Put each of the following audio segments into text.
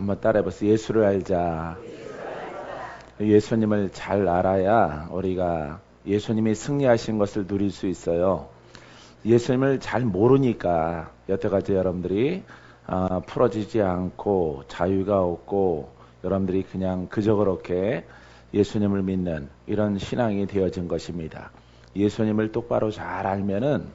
한번 따라해보세요. 예수를 알자. 예수님을 잘 알아야 우리가 예수님이 승리하신 것을 누릴 수 있어요. 예수님을 잘 모르니까 여태까지 여러분들이 풀어지지 않고 자유가 없고 여러분들이 그냥 그저 그렇게 예수님을 믿는 이런 신앙이 되어진 것입니다. 예수님을 똑바로 잘 알면은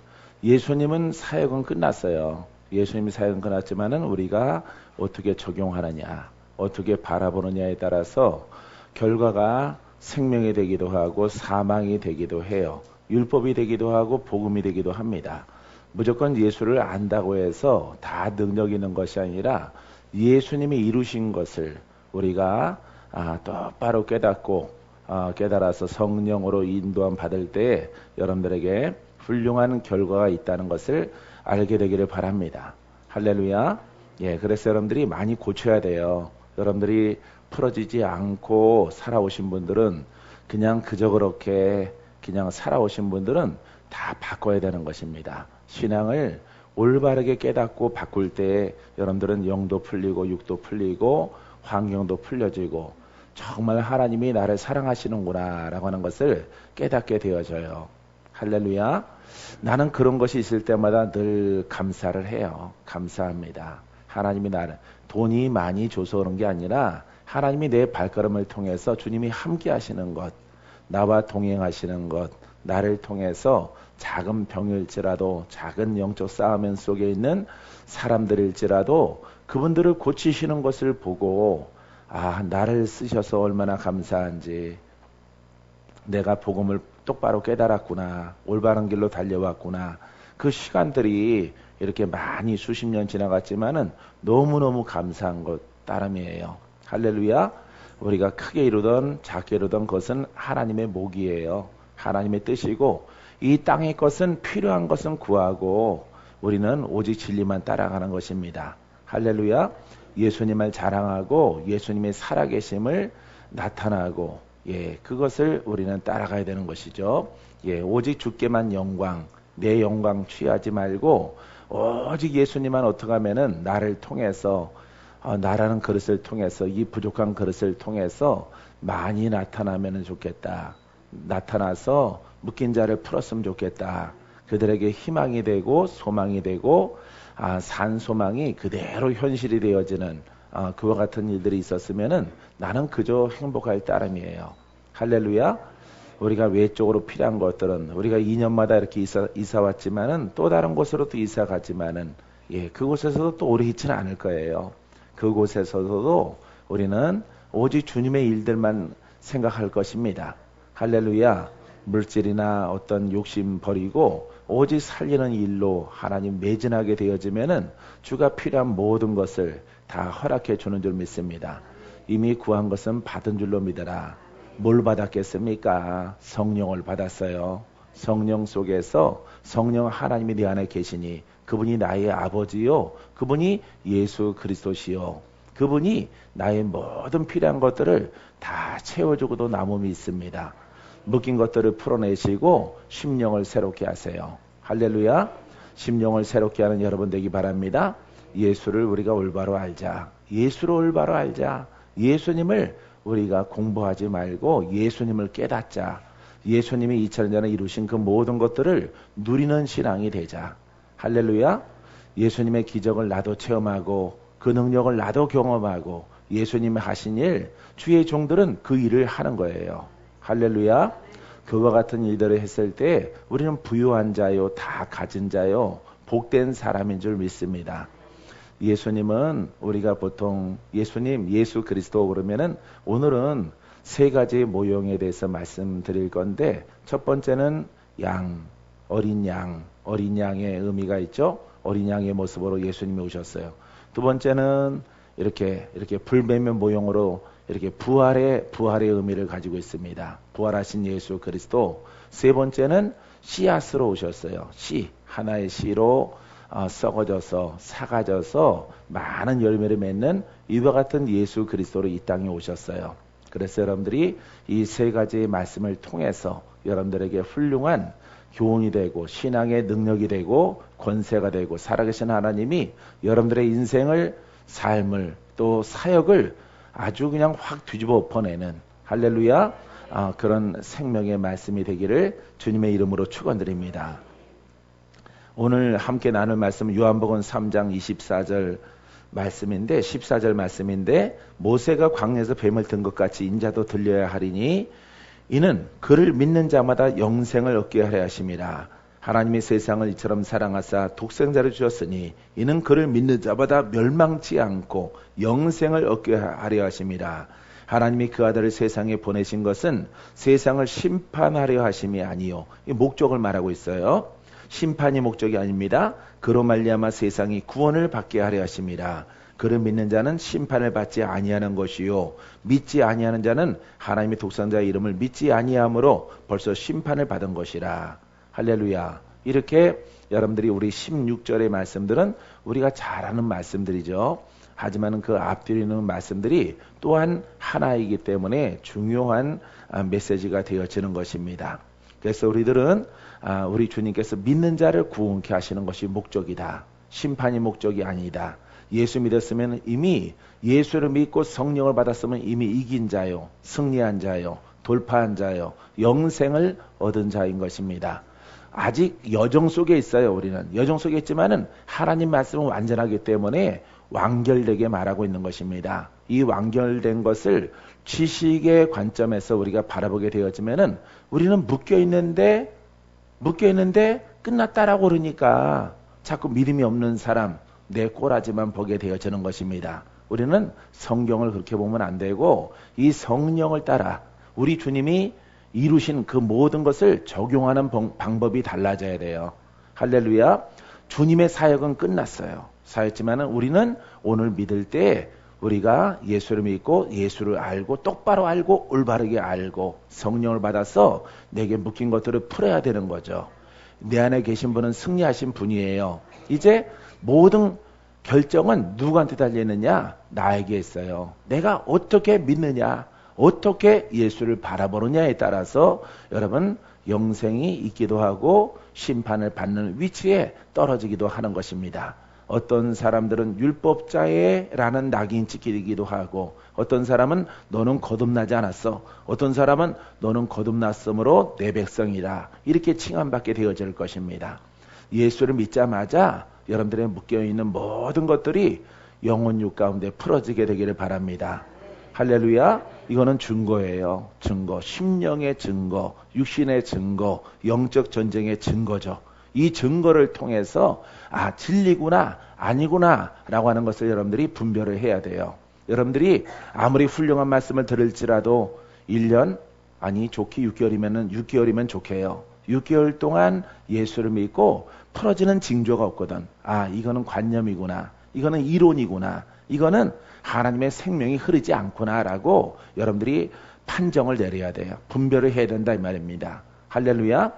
예수님은 사역은 끝났어요. 예수님이 사역은 끝났지만은 우리가 어떻게 적용하느냐, 어떻게 바라보느냐에 따라서 결과가 생명이 되기도 하고 사망이 되기도 해요. 율법이 되기도 하고 복음이 되기도 합니다. 무조건 예수를 안다고 해서 다 능력 있는 것이 아니라 예수님이 이루신 것을 우리가 똑바로 깨닫고 깨달아서 성령으로 인도함 받을 때 여러분들에게 훌륭한 결과가 있다는 것을 알게 되기를 바랍니다. 할렐루야. 예, 그래서 여러분들이 많이 고쳐야 돼요. 여러분들이 풀어지지 않고 살아오신 분들은 그냥 그저 그렇게 그냥 살아오신 분들은 다 바꿔야 되는 것입니다. 신앙을 올바르게 깨닫고 바꿀 때 여러분들은 영도 풀리고 육도 풀리고 환경도 풀려지고 정말 하나님이 나를 사랑하시는구나 라고 하는 것을 깨닫게 되어져요. 할렐루야. 나는 그런 것이 있을 때마다 늘 감사를 해요. 감사합니다. 하나님이 나를 돈이 많이 줘서 그런 게 아니라 하나님이 내 발걸음을 통해서 주님이 함께 하시는 것, 나와 동행하시는 것, 나를 통해서 작은 병일지라도 작은 영적 싸움 속에 있는 사람들일지라도 그분들을 고치시는 것을 보고 나를 쓰셔서 얼마나 감사한지, 내가 복음을 똑바로 깨달았구나, 올바른 길로 달려왔구나. 그 시간들이 이렇게 많이 수십 년 지나갔지만은 너무너무 감사한 것 따름이에요. 할렐루야. 우리가 크게 이루던 작게 이루던 것은 하나님의 목이에요. 하나님의 뜻이고 이 땅의 것은 필요한 것은 구하고 우리는 오직 진리만 따라가는 것입니다. 할렐루야. 예수님을 자랑하고 예수님의 살아계심을 나타나고 그것을 우리는 따라가야 되는 것이죠. 오직 주께만 영광, 내 영광 취하지 말고 오직 예수님만 어떻게 하면은 나를 통해서 나라는 그릇을 통해서 이 부족한 그릇을 통해서 많이 나타나면 좋겠다. 나타나서 묶인 자를 풀었으면 좋겠다. 그들에게 희망이 되고 소망이 되고 산 소망이 그대로 현실이 되어지는 그와 같은 일들이 있었으면은 나는 그저 행복할 따름이에요. 할렐루야. 우리가 외적으로 필요한 것들은 우리가 2년마다 이렇게 이사 왔지만은 또 다른 곳으로 또 이사 가지만은 그곳에서도 또 오래 있지는 않을 거예요. 그곳에서도 우리는 오직 주님의 일들만 생각할 것입니다. 할렐루야. 물질이나 어떤 욕심 버리고 오직 살리는 일로 하나님 매진하게 되어지면은 주가 필요한 모든 것을 다 허락해 주는 줄 믿습니다. 이미 구한 것은 받은 줄로 믿어라. 뭘 받았겠습니까? 성령을 받았어요. 성령 속에서 성령 하나님이 내 안에 계시니 그분이 나의 아버지요, 그분이 예수 그리스도시요, 그분이 나의 모든 필요한 것들을 다 채워주고도 남음이 믿습니다. 묶인 것들을 풀어내시고 심령을 새롭게 하세요. 할렐루야. 심령을 새롭게 하는 여러분 되기 바랍니다. 예수를 우리가 올바로 알자. 예수를 올바로 알자. 예수님을 우리가 공부하지 말고 예수님을 깨닫자. 예수님이 2000년 전에 이루신 그 모든 것들을 누리는 신앙이 되자. 할렐루야. 예수님의 기적을 나도 체험하고 그 능력을 나도 경험하고 예수님이 하신 일, 주의 종들은 그 일을 하는 거예요. 할렐루야. 그와 같은 일들을 했을 때 우리는 부유한 자요, 다 가진 자요, 복된 사람인 줄 믿습니다. 예수님은 우리가 보통 예수님, 예수 그리스도 그러면은 오늘은 세 가지 모형에 대해서 말씀드릴 건데 첫 번째는 어린 양의 의미가 있죠. 어린 양의 모습으로 예수님이 오셨어요. 두 번째는 이렇게 불매면 모형으로 이렇게 부활의 의미를 가지고 있습니다. 부활하신 예수 그리스도. 세 번째는 씨앗으로 오셨어요. 하나의 씨로 썩어져서 사가져서 많은 열매를 맺는 이와 같은 예수 그리스도로 이 땅에 오셨어요. 그래서 여러분들이 이 세 가지의 말씀을 통해서 여러분들에게 훌륭한 교훈이 되고 신앙의 능력이 되고 권세가 되고 살아계신 하나님이 여러분들의 삶을 또 사역을 아주 그냥 확 뒤집어 엎어내는 할렐루야 그런 생명의 말씀이 되기를 주님의 이름으로 축원드립니다. 오늘 함께 나눌 말씀은 요한복음 3장 24절 말씀인데 14절 말씀인데 모세가 광야에서 뱀을 든 것 같이 인자도 들려야 하리니 이는 그를 믿는 자마다 영생을 얻게 하려 하심이라. 하나님이 세상을 이처럼 사랑하사 독생자를 주셨으니 이는 그를 믿는 자마다 멸망치 않고 영생을 얻게 하려 하심이라. 하나님이 그 아들을 세상에 보내신 것은 세상을 심판하려 하심이 아니요. 이 목적을 말하고 있어요. 심판이 목적이 아닙니다. 그로 말미암아 세상이 구원을 받게 하려 하심이라. 그를 믿는 자는 심판을 받지 아니하는 것이요 믿지 아니하는 자는 하나님의 독생자의 이름을 믿지 아니함으로 벌써 심판을 받은 것이라. 할렐루야. 이렇게 여러분들이 우리 16절의 말씀들은 우리가 잘 아는 말씀들이죠. 하지만 그 앞뒤에 있는 말씀들이 또한 하나이기 때문에 중요한 메시지가 되어지는 것입니다. 그래서 우리들은 우리 주님께서 믿는 자를 구원케 하시는 것이 목적이다. 심판이 목적이 아니다. 예수 믿었으면 이미 예수를 믿고 성령을 받았으면 이미 이긴 자요, 승리한 자요, 돌파한 자요, 영생을 얻은 자인 것입니다. 아직 여정 속에 있어요. 우리는 여정 속에 있지만은 하나님 말씀은 완전하기 때문에 완결되게 말하고 있는 것입니다. 이 완결된 것을 지식의 관점에서 우리가 바라보게 되어지면은 우리는 묶여 있는데 끝났다라고 그러니까 자꾸 믿음이 없는 사람 내 꼬라지만 보게 되어지는 것입니다. 우리는 성경을 그렇게 보면 안 되고 이 성령을 따라 우리 주님이 이루신 그 모든 것을 적용하는 방법이 달라져야 돼요. 할렐루야. 주님의 사역은 끝났어요. 사였지만은 우리는 오늘 믿을 때 우리가 예수를 믿고 예수를 알고 똑바로 알고 올바르게 알고 성령을 받아서 내게 묶인 것들을 풀어야 되는 거죠. 내 안에 계신 분은 승리하신 분이에요. 이제 모든 결정은 누구한테 달리느냐? 나에게 있어요. 내가 어떻게 믿느냐? 어떻게 예수를 바라보느냐에 따라서 여러분 영생이 있기도 하고 심판을 받는 위치에 떨어지기도 하는 것입니다. 어떤 사람들은 율법자라는 낙인 찍히기도 하고 어떤 사람은 너는 거듭나지 않았어. 어떤 사람은 너는 거듭났으므로 내 백성이라 이렇게 칭함받게 되어질 것입니다. 예수를 믿자마자 여러분들의 묶여있는 모든 것들이 영혼육 가운데 풀어지게 되기를 바랍니다. 할렐루야. 이거는 증거예요. 증거. 심령의 증거, 육신의 증거, 영적 전쟁의 증거죠. 이 증거를 통해서 진리구나 아니구나 라고 하는 것을 여러분들이 분별을 해야 돼요. 여러분들이 아무리 훌륭한 말씀을 들을지라도 1년 아니 좋기 6개월이면 좋게요. 6개월 동안 예수를 믿고 풀어지는 징조가 없거든. 이거는 관념이구나. 이거는 이론이구나. 이거는 하나님의 생명이 흐르지 않구나 라고 여러분들이 판정을 내려야 돼요. 분별을 해야 된다 이 말입니다. 할렐루야.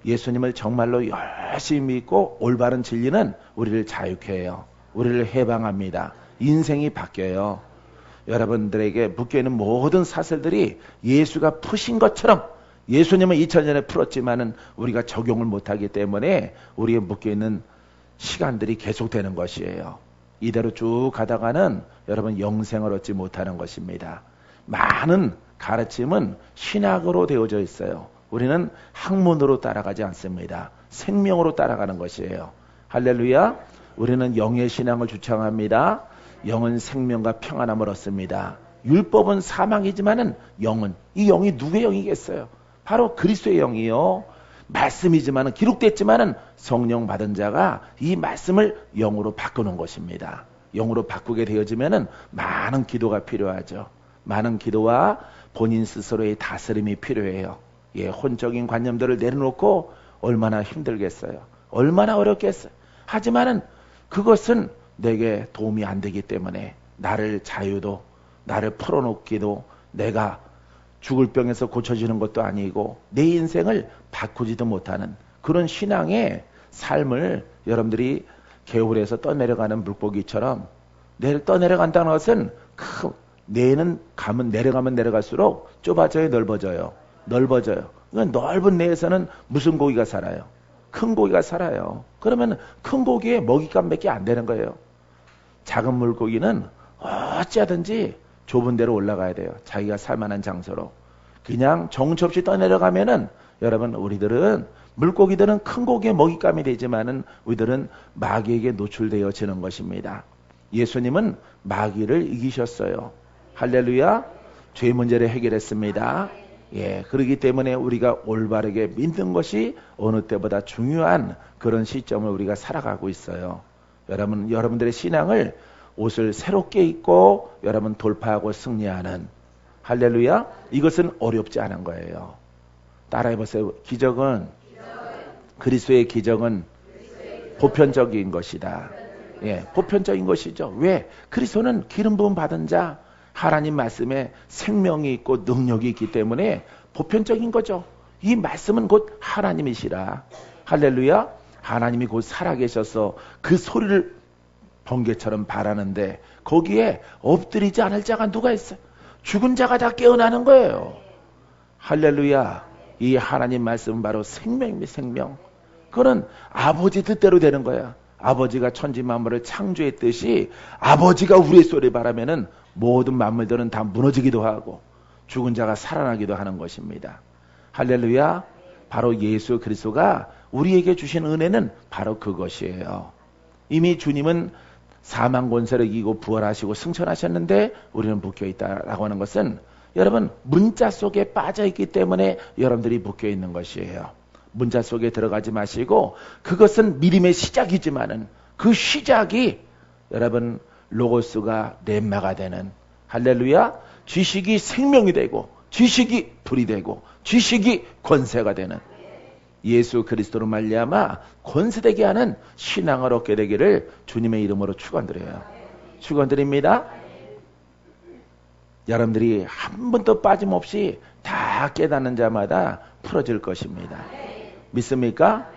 예수님을 정말로 열심히 믿고 올바른 진리는 우리를 자유케 해요. 우리를 해방합니다. 인생이 바뀌어요. 여러분들에게 묶여있는 모든 사슬들이 예수가 푸신 것처럼 예수님은 2000년에 풀었지만은 우리가 적용을 못하기 때문에 우리의 묶여있는 시간들이 계속되는 것이에요. 이대로 쭉 가다가는 여러분 영생을 얻지 못하는 것입니다. 많은 가르침은 신학으로 되어져 있어요. 우리는 학문으로 따라가지 않습니다. 생명으로 따라가는 것이에요. 할렐루야. 우리는 영의 신앙을 주창합니다. 영은 생명과 평안함을 얻습니다. 율법은 사망이지만은 영은 이 영이 누구의 영이겠어요? 바로 그리스도의 영이요. 말씀이지만은 기록됐지만은 성령 받은 자가 이 말씀을 영으로 바꾸는 것입니다. 영으로 바꾸게 되어지면은 많은 기도가 필요하죠. 많은 기도와 본인 스스로의 다스림이 필요해요. 혼적인 관념들을 내려놓고 얼마나 힘들겠어요. 얼마나 어렵겠어요. 하지만은 그것은 내게 도움이 안 되기 때문에 나를 풀어놓기도 내가 죽을 병에서 고쳐지는 것도 아니고 내 인생을 바꾸지도 못하는 그런 신앙의 삶을 여러분들이 개울에서 떠내려가는 물고기처럼 떠내려간다는 것은 내는 내려가면 내려갈수록 좁아져요, 넓어져요. 그러니까 넓은 내에서는 무슨 고기가 살아요? 큰 고기가 살아요. 그러면 큰 고기에 먹잇감밖에 안 되는 거예요. 작은 물고기는 어찌하든지 좁은 데로 올라가야 돼요. 자기가 살만한 장소로. 그냥 정처 없이 떠내려가면은 여러분 우리들은 물고기들은 큰 고기의 먹잇감이 되지만은 우리들은 마귀에게 노출되어지는 것입니다. 예수님은 마귀를 이기셨어요. 할렐루야. 죄 문제를 해결했습니다. 예, 그렇기 때문에 우리가 올바르게 믿는 것이 어느 때보다 중요한 그런 시점을 우리가 살아가고 있어요. 여러분들의 신앙을 옷을 새롭게 입고 여러분 돌파하고 승리하는 할렐루야. 이것은 어렵지 않은 거예요. 따라해보세요. 그리스도의 기적은 보편적인 것이다. 예, 보편적인 것이죠. 왜? 그리스도는 기름 부음 받은 자, 하나님 말씀에 생명이 있고 능력이 있기 때문에 보편적인 거죠. 이 말씀은 곧 하나님이시라. 할렐루야. 하나님이 곧 살아계셔서 그 소리를 번개처럼 바라는데 거기에 엎드리지 않을 자가 누가 있어요? 죽은 자가 다 깨어나는 거예요. 할렐루야. 이 하나님 말씀은 바로 생명입니다. 생명. 그거는 아버지 뜻대로 되는 거야. 아버지가 천지 만물을 창조했듯이 아버지가 우리의 소리를 바라면은 모든 만물들은 다 무너지기도 하고 죽은 자가 살아나기도 하는 것입니다. 할렐루야. 바로 예수 그리스도가 우리에게 주신 은혜는 바로 그것이에요. 이미 주님은 사망 권세를 이기고 부활하시고 승천하셨는데 우리는 묶여있다라고 하는 것은 여러분 문자 속에 빠져있기 때문에 여러분들이 묶여있는 것이에요. 문자 속에 들어가지 마시고 그것은 믿음의 시작이지만은 그 시작이 여러분 로고스가 렘마가 되는 할렐루야. 지식이 생명이 되고 지식이 불이 되고 지식이 권세가 되는 예수 그리스도로 말미암아 권세되게 하는 신앙을 얻게 되기를 주님의 이름으로 축원드려요. 축원드립니다. 여러분들이 한 번도 빠짐없이 다 깨닫는 자마다 풀어질 것입니다. 믿습니까?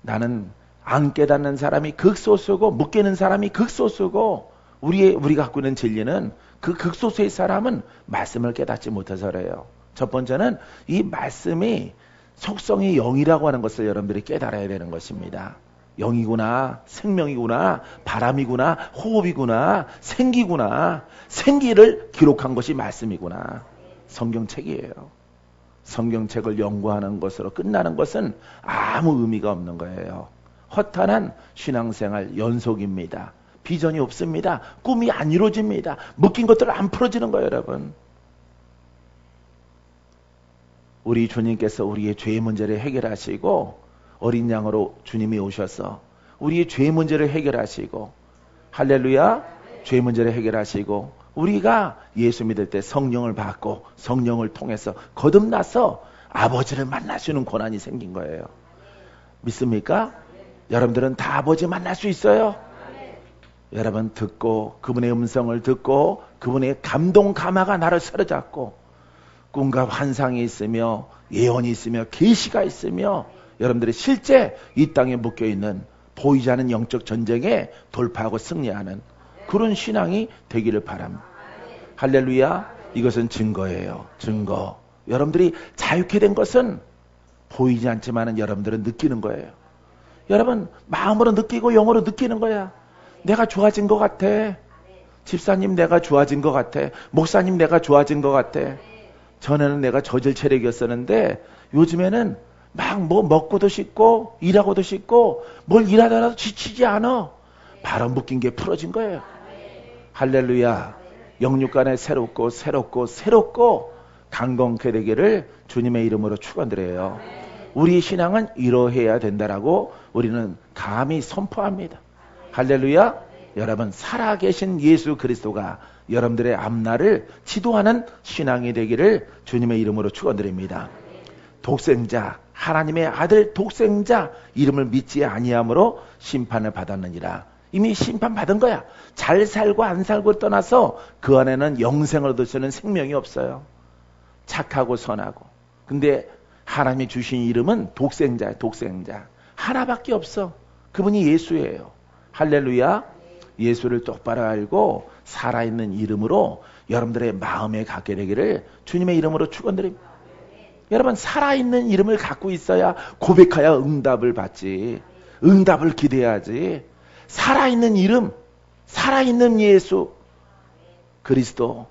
나는 안 깨닫는 사람이 극소수고 묶이는 사람이 극소수고 우리가 갖고 있는 진리는 그 극소수의 사람은 말씀을 깨닫지 못해서 그래요. 첫 번째는 이 말씀이 속성이 영이라고 하는 것을 여러분들이 깨달아야 되는 것입니다. 영이구나, 생명이구나, 바람이구나, 호흡이구나, 생기구나. 생기를 기록한 것이 말씀이구나. 성경책이에요. 성경책을 연구하는 것으로 끝나는 것은 아무 의미가 없는 거예요. 허탄한 신앙생활 연속입니다. 비전이 없습니다. 꿈이 안 이루어집니다. 묶인 것들 안 풀어지는 거예요, 여러분. 우리 주님께서 우리의 죄의 문제를 해결하시고 어린 양으로 주님이 오셔서 우리의 죄의 문제를 해결하시고 할렐루야. 죄의 문제를 해결하시고 우리가 예수 믿을 때 성령을 받고 성령을 통해서 거듭나서 아버지를 만날 수 있는 권한이 생긴 거예요. 믿습니까? 여러분들은 다 아버지 만날 수 있어요. 여러분 듣고 그분의 음성을 듣고 그분의 감동 감화가 나를 사로잡고 꿈과 환상이 있으며 예언이 있으며 계시가 있으며 여러분들이 실제 이 땅에 묶여있는 보이지 않는 영적 전쟁에 돌파하고 승리하는 그런 신앙이 되기를 바랍니다. 할렐루야. 이것은 증거예요. 증거. 여러분들이 자유케 된 것은 보이지 않지만 여러분들은 느끼는 거예요. 여러분 마음으로 느끼고 영어로 느끼는 거야. 내가 좋아진 것 같아. 집사님 내가 좋아진 것 같아. 목사님 내가 좋아진 것 같아. 전에는 내가 저질 체력이었었는데 요즘에는 막 뭐 먹고도 싶고 일하고도 싶고 뭘 일하더라도 지치지 않아. 바로 묶인 게 풀어진 거예요. 할렐루야. 영육간에 새롭고 강건케 되기를 주님의 이름으로 축원드려요. 우리 신앙은 이러해야 된다라고 우리는 감히 선포합니다. 할렐루야. 여러분 살아계신 예수 그리스도가 여러분들의 앞날을 지도하는 신앙이 되기를 주님의 이름으로 축원드립니다. 독생자 하나님의 아들 독생자 이름을 믿지 아니함으로 심판을 받았느니라. 이미 심판받은 거야. 잘 살고 안 살고 떠나서 그 안에는 영생을 얻을 수 있는 생명이 없어요. 착하고 선하고. 근데 하나님이 주신 이름은 독생자야. 독생자 하나밖에 없어. 그분이 예수예요. 할렐루야. 예수를 똑바로 알고 살아있는 이름으로 여러분들의 마음에 갖게 되기를 주님의 이름으로 축원드립니다. 여러분 살아있는 이름을 갖고 있어야 고백하여 응답을 받지. 응답을 기대하지. 살아있는 이름, 살아있는 예수. 그리스도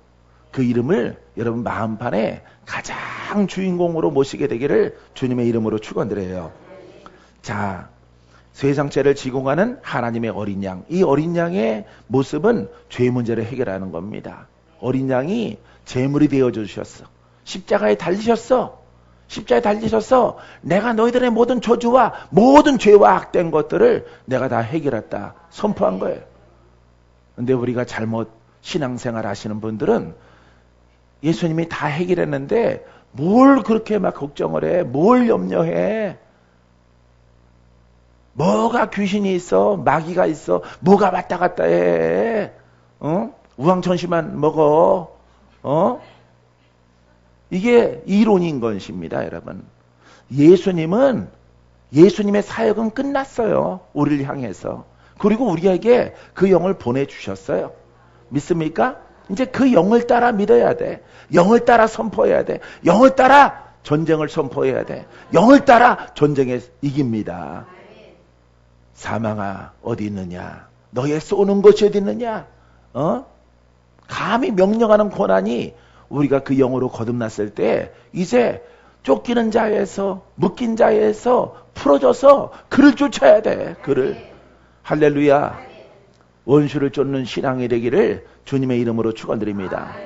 그 이름을 여러분 마음판에 가장 주인공으로 모시게 되기를 주님의 이름으로 축원드려요. 자, 세상 죄를 지고 가는 하나님의 어린 양. 이 어린 양의 모습은 죄 문제를 해결하는 겁니다. 어린 양이 제물이 되어 주셨어. 십자가에 달리셨어. 십자가에 달리셔서 내가 너희들의 모든 저주와 모든 죄와 악된 것들을 내가 다 해결했다 선포한 거예요. 근데 우리가 잘못 신앙생활 하시는 분들은 예수님이 다 해결했는데 뭘 그렇게 막 걱정을 해? 뭘 염려해? 뭐가 귀신이 있어? 마귀가 있어? 뭐가 왔다 갔다 해? 우황천시만 먹어? 이게 이론인 것입니다, 여러분. 예수님의 사역은 끝났어요. 우리를 향해서. 그리고 우리에게 그 영을 보내주셨어요. 믿습니까? 이제 그 영을 따라 믿어야 돼. 영을 따라 선포해야 돼. 영을 따라 전쟁을 선포해야 돼. 영을 따라 전쟁에 이깁니다. 사망아 어디 있느냐? 너의 쏘는 것이 어디 있느냐? 감히 명령하는 권한이 우리가 그 영으로 거듭났을 때 이제 쫓기는 자에서 묶인 자에서 풀어져서 그를 쫓아야 돼. 그를. 할렐루야. 원수를 쫓는 신앙이 되기를 주님의 이름으로 축원드립니다.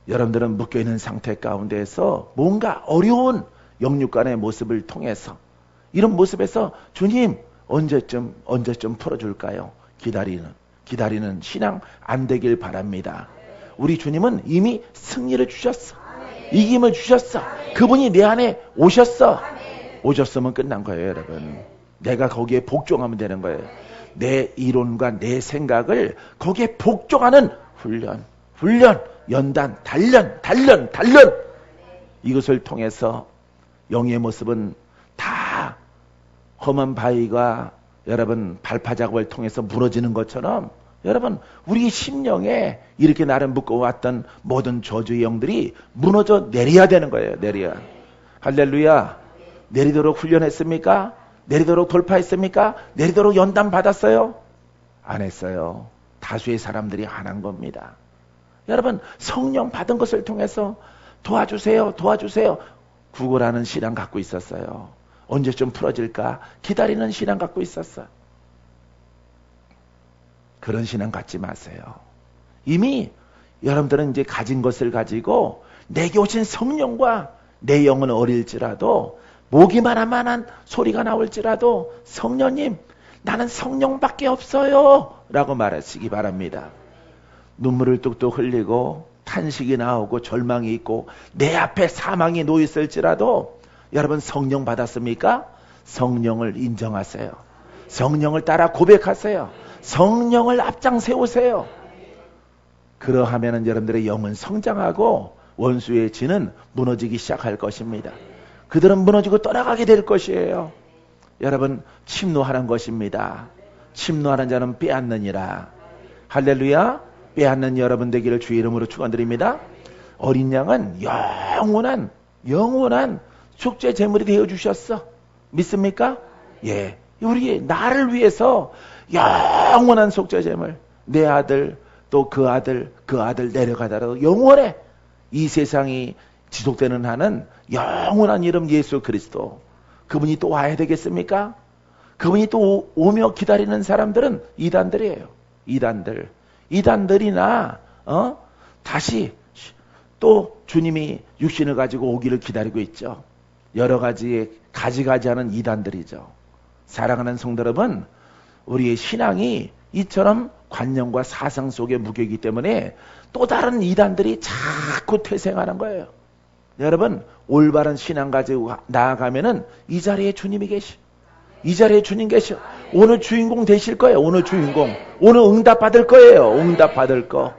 여러분들은 묶여있는 상태 가운데에서 뭔가 어려운 영육간의 모습을 통해서 이런 모습에서 주님 언제쯤 풀어줄까요? 기다리는 신앙 안 되길 바랍니다. 우리 주님은 이미 승리를 주셨어. 이김을 주셨어. 그분이 내 안에 오셨어. 오셨으면 끝난 거예요, 여러분. 내가 거기에 복종하면 되는 거예요. 내 이론과 내 생각을 거기에 복종하는 훈련, 연단, 단련. 이것을 통해서 영의 모습은 다 험한 바위가 여러분 발파작업을 통해서 무너지는 것처럼 여러분 우리 심령에 이렇게 나를 묶어왔던 모든 저주의 영들이 무너져 내려야 되는 거예요. 할렐루야. 내리도록 훈련했습니까? 내리도록 돌파했습니까? 내리도록 연단 받았어요? 안 했어요. 다수의 사람들이 안 한 겁니다. 여러분 성령 받은 것을 통해서 도와주세요. 구걸하는 신앙 갖고 있었어요. 언제쯤 풀어질까? 기다리는 신앙 갖고 있었어. 그런 신앙 갖지 마세요. 이미 여러분들은 이제 가진 것을 가지고 내게 오신 성령과 내 영은 어릴지라도 모기만한 소리가 나올지라도 성령님 나는 성령밖에 없어요 라고 말하시기 바랍니다. 눈물을 뚝뚝 흘리고 탄식이 나오고 절망이 있고 내 앞에 사망이 놓여있을지라도 여러분 성령 받았습니까? 성령을 인정하세요. 성령을 따라 고백하세요. 성령을 앞장 세우세요. 그러하면 여러분들의 영은 성장하고 원수의 진은 무너지기 시작할 것입니다. 그들은 무너지고 떠나가게 될 것이에요. 여러분 침노하는 것입니다. 침노하는 자는 빼앗느니라. 할렐루야. 빼앗는 여러분 되기를 주의 이름으로 축원드립니다. 어린 양은 영원한 축제 제물이 되어 주셨어. 믿습니까? 예. 우리 나를 위해서 영원한 속죄 제물. 내 아들 또 그 아들 내려가더라도 영원해. 이 세상이 지속되는 한은 영원한 이름 예수 그리스도. 그분이 또 와야 되겠습니까? 그분이 또 오며 기다리는 사람들은 이단들이에요. 이단들이나 다시 또 주님이 육신을 가지고 오기를 기다리고 있죠. 여러 가지의 가지가지하는 이단들이죠. 사랑하는 성도 여러분, 우리의 신앙이 이처럼 관념과 사상 속에 묶여있기 때문에 또 다른 이단들이 자꾸 퇴생하는 거예요. 여러분 올바른 신앙 가지고 나아가면은 이 자리에 주님이 계시. 이 자리에 주님 계셔. 오늘 주인공 되실 거예요. 오늘 응답 받을 거예요. 응답 받을 거.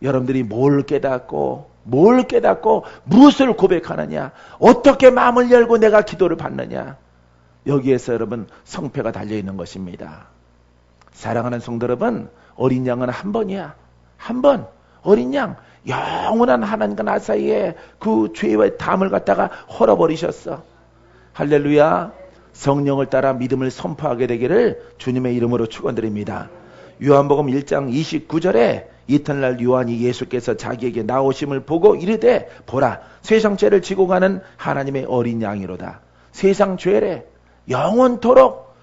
여러분들이 뭘 깨닫고 무엇을 고백하느냐, 어떻게 마음을 열고 내가 기도를 받느냐, 여기에서 여러분 성패가 달려있는 것입니다. 사랑하는 성도 여러분, 어린 양은 한 번이야. 한 번. 어린 양 영원한 하나님과 나 사이에 그 죄와 담을 갖다가 헐어버리셨어. 할렐루야. 성령을 따라 믿음을 선포하게 되기를 주님의 이름으로 축원드립니다. 요한복음 1장 29절에 이튿날 요한이 예수께서 자기에게 나오심을 보고 이르되 보라 세상 죄를 지고 가는 하나님의 어린 양이로다. 세상 죄래 영원토록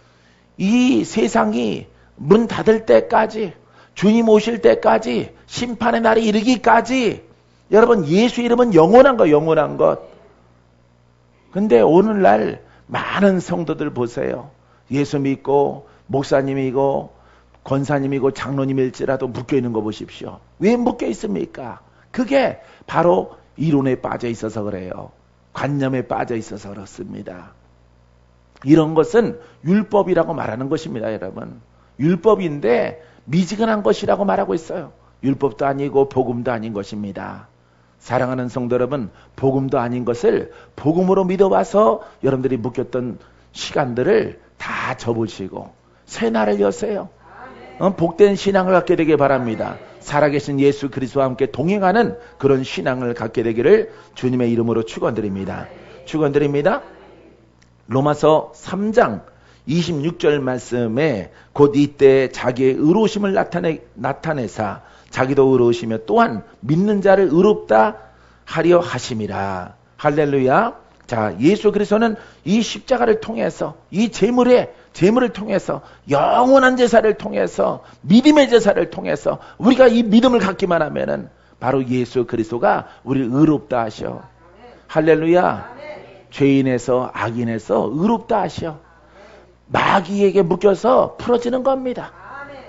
이 세상이 문 닫을 때까지 주님 오실 때까지 심판의 날이 이르기까지 여러분 예수 이름은 영원한 거 영원한 것. 근데 오늘날 많은 성도들 보세요. 예수 믿고 목사님이고 권사님이고 장로님일지라도 묶여있는 거 보십시오. 왜 묶여있습니까? 그게 바로 이론에 빠져 있어서 그래요. 관념에 빠져 있어서 그렇습니다. 이런 것은 율법이라고 말하는 것입니다. 여러분 율법인데 미지근한 것이라고 말하고 있어요. 율법도 아니고 복음도 아닌 것입니다. 사랑하는 성도 여러분, 복음도 아닌 것을 복음으로 믿어와서 여러분들이 묶였던 시간들을 다 접으시고 새 날을 여세요. 복된 신앙을 갖게 되길 바랍니다. 살아계신 예수 그리스도와 함께 동행하는 그런 신앙을 갖게 되기를 주님의 이름으로 축원드립니다. 축원드립니다. 로마서 3장 26절 말씀에 곧 이때 자기의 의로우심을 나타내사 자기도 의로우시며 또한 믿는 자를 의롭다 하려 하심이라. 할렐루야. 자, 예수 그리스도는 이 십자가를 통해서 이 제물을 통해서 영원한 제사를 통해서 믿음의 제사를 통해서 우리가 이 믿음을 갖기만 하면은 바로 예수 그리스도가 우리를 의롭다 하셔. 할렐루야. 죄인에서 악인에서 의롭다 하셔. 마귀에게 묶여서 풀어지는 겁니다.